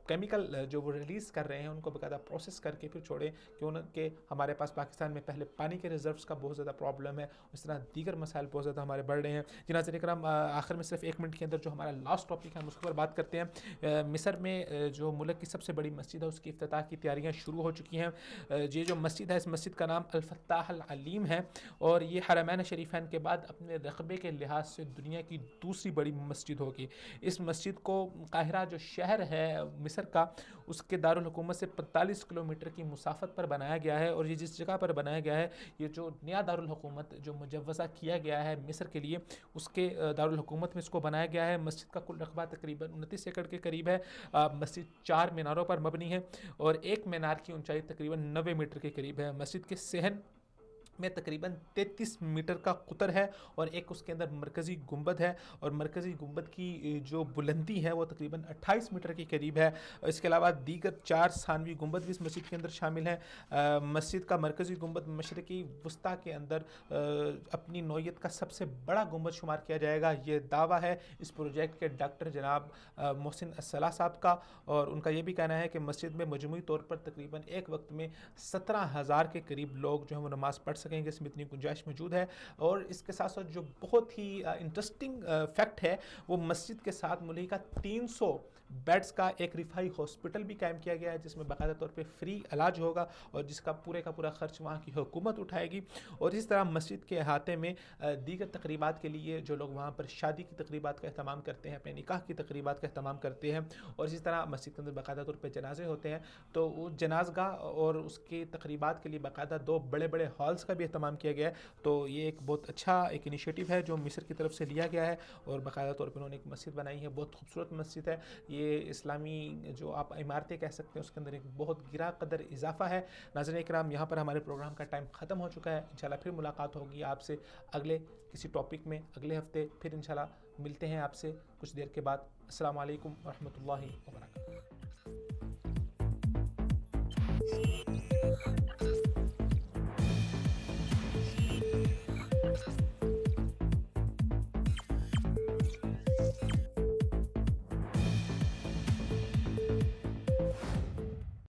کیمیکل جو وہ ریلیز کر رہے ہیں ان کو باقاعدہ پروسیس کر کے پھر چھوڑیں. کیوں کہ ہمارے پاس پاکستان میں پہلے پانی کے ریزروز کا بہت زیادہ پرابلم ہے, اس طرح دیگر مسائل بہت زیادہ ہمارے بڑھ رہے ہیں. جی ناظرین کرام, آخر میں صرف 1 منٹ کے اندر جو ہمارا لاسٹ ٹاپک ہے ہم اس کے اوپر بات کرتے ہیں. مصر میں جو ملک کی سب سے بڑی مسجد ہے اس کی افتتاح کی تیاریاں شروع ہو چکی ہیں. یہ جو مسجد ہے اس مسجد کا نام الفتاح العلیم ہے اور یہ حرمین شریفین کے بعد اپنے رقبے کے لحاظ سے دنیا کی دوسری بڑی مسجد ہوگی. اس مسجد کو قاہرہ جو شہر ہے مصر کا اس کے دارالحکومت سے 45 کلومیٹر کی مسافت پر بنایا گیا ہے, اور یہ جس جگہ پر بنایا گیا ہے یہ جو نیا دارالحکومت جو مجوزہ کیا گیا ہے مصر کے لیے اس کے دارالحکومت میں اس کو بنایا گیا ہے. مسجد کا کل رقبہ تقریباً 29 ایکڑ کے قریب ہے. مسجد 4 میناروں پر مبنی ہے اور ایک مینار کی اونچائی تقریباً 90 میٹر کے قریب ہے. مسجد کے صحن میں تقریباً 33 میٹر کا قطر ہے اور ایک اس کے اندر مرکزی گنبد ہے, اور مرکزی گنبد کی جو بلندی ہے وہ تقریباً 28 میٹر کے قریب ہے. اس کے علاوہ دیگر 4 ثانوی گنبد بھی اس مسجد کے اندر شامل ہیں. مسجد کا مرکزی گنبد مشرقی وسطیٰ کے اندر اپنی نوعیت کا سب سے بڑا گنبد شمار کیا جائے گا. یہ دعویٰ ہے اس پروجیکٹ کے ڈاکٹر جناب محسن الصلاح صاحب کا, اور ان کا یہ بھی کہنا ہے کہ مسجد میں مجموعی طور پر تقریباً ایک وقت میں 17,000 کے قریب لوگ جو ہیں وہ نماز پڑھ سکیں گے. اس میں اتنی گنجائش موجود ہے. اور اس کے ساتھ ساتھ جو بہت ہی انٹرسٹنگ فیکٹ ہے وہ مسجد کے ساتھ ملحقہ 300 بیڈز کا ایک رفاہی ہاسپٹل بھی قائم کیا گیا ہے جس میں باقاعدہ طور پہ فری علاج ہوگا اور جس کا پورا خرچ وہاں کی حکومت اٹھائے گی. اور اس طرح مسجد کے احاطے میں دیگر تقریبات کے لیے جو لوگ وہاں پر شادی کی تقریبات کا اہتمام کرتے ہیں, اپنے نکاح کی تقریبات کا اہتمام کرتے ہیں, اور اسی طرح مسجد کے اندر باقاعدہ طور پہ جنازے ہوتے ہیں, تو وہ جنازگاہ اور اس کے تقریبات کے لیے باقاعدہ 2 بڑے ہالز کا بھی اہتمام کیا گیا ہے. تو یہ ایک بہت اچھا ایک انیشیٹو ہے جو مصر کی طرف سے لیا گیا ہے, اور باقاعدہ طور پہ انہوں نے ایک مسجد بنائی ہے. بہت خوبصورت مسجد ہے. یہ اسلامی جو آپ عمارتیں کہہ سکتے ہیں اس کے اندر ایک بہت گرا قدر اضافہ ہے. ناظرین کرام, یہاں پر ہمارے پروگرام کا ٹائم ختم ہو چکا ہے. انشاءاللہ پھر ملاقات ہوگی آپ سے اگلے کسی ٹاپک میں اگلے ہفتے. پھر انشاءاللہ ملتے ہیں آپ سے کچھ دیر کے بعد. السلام علیکم ورحمۃ اللہ وبرکاتہ.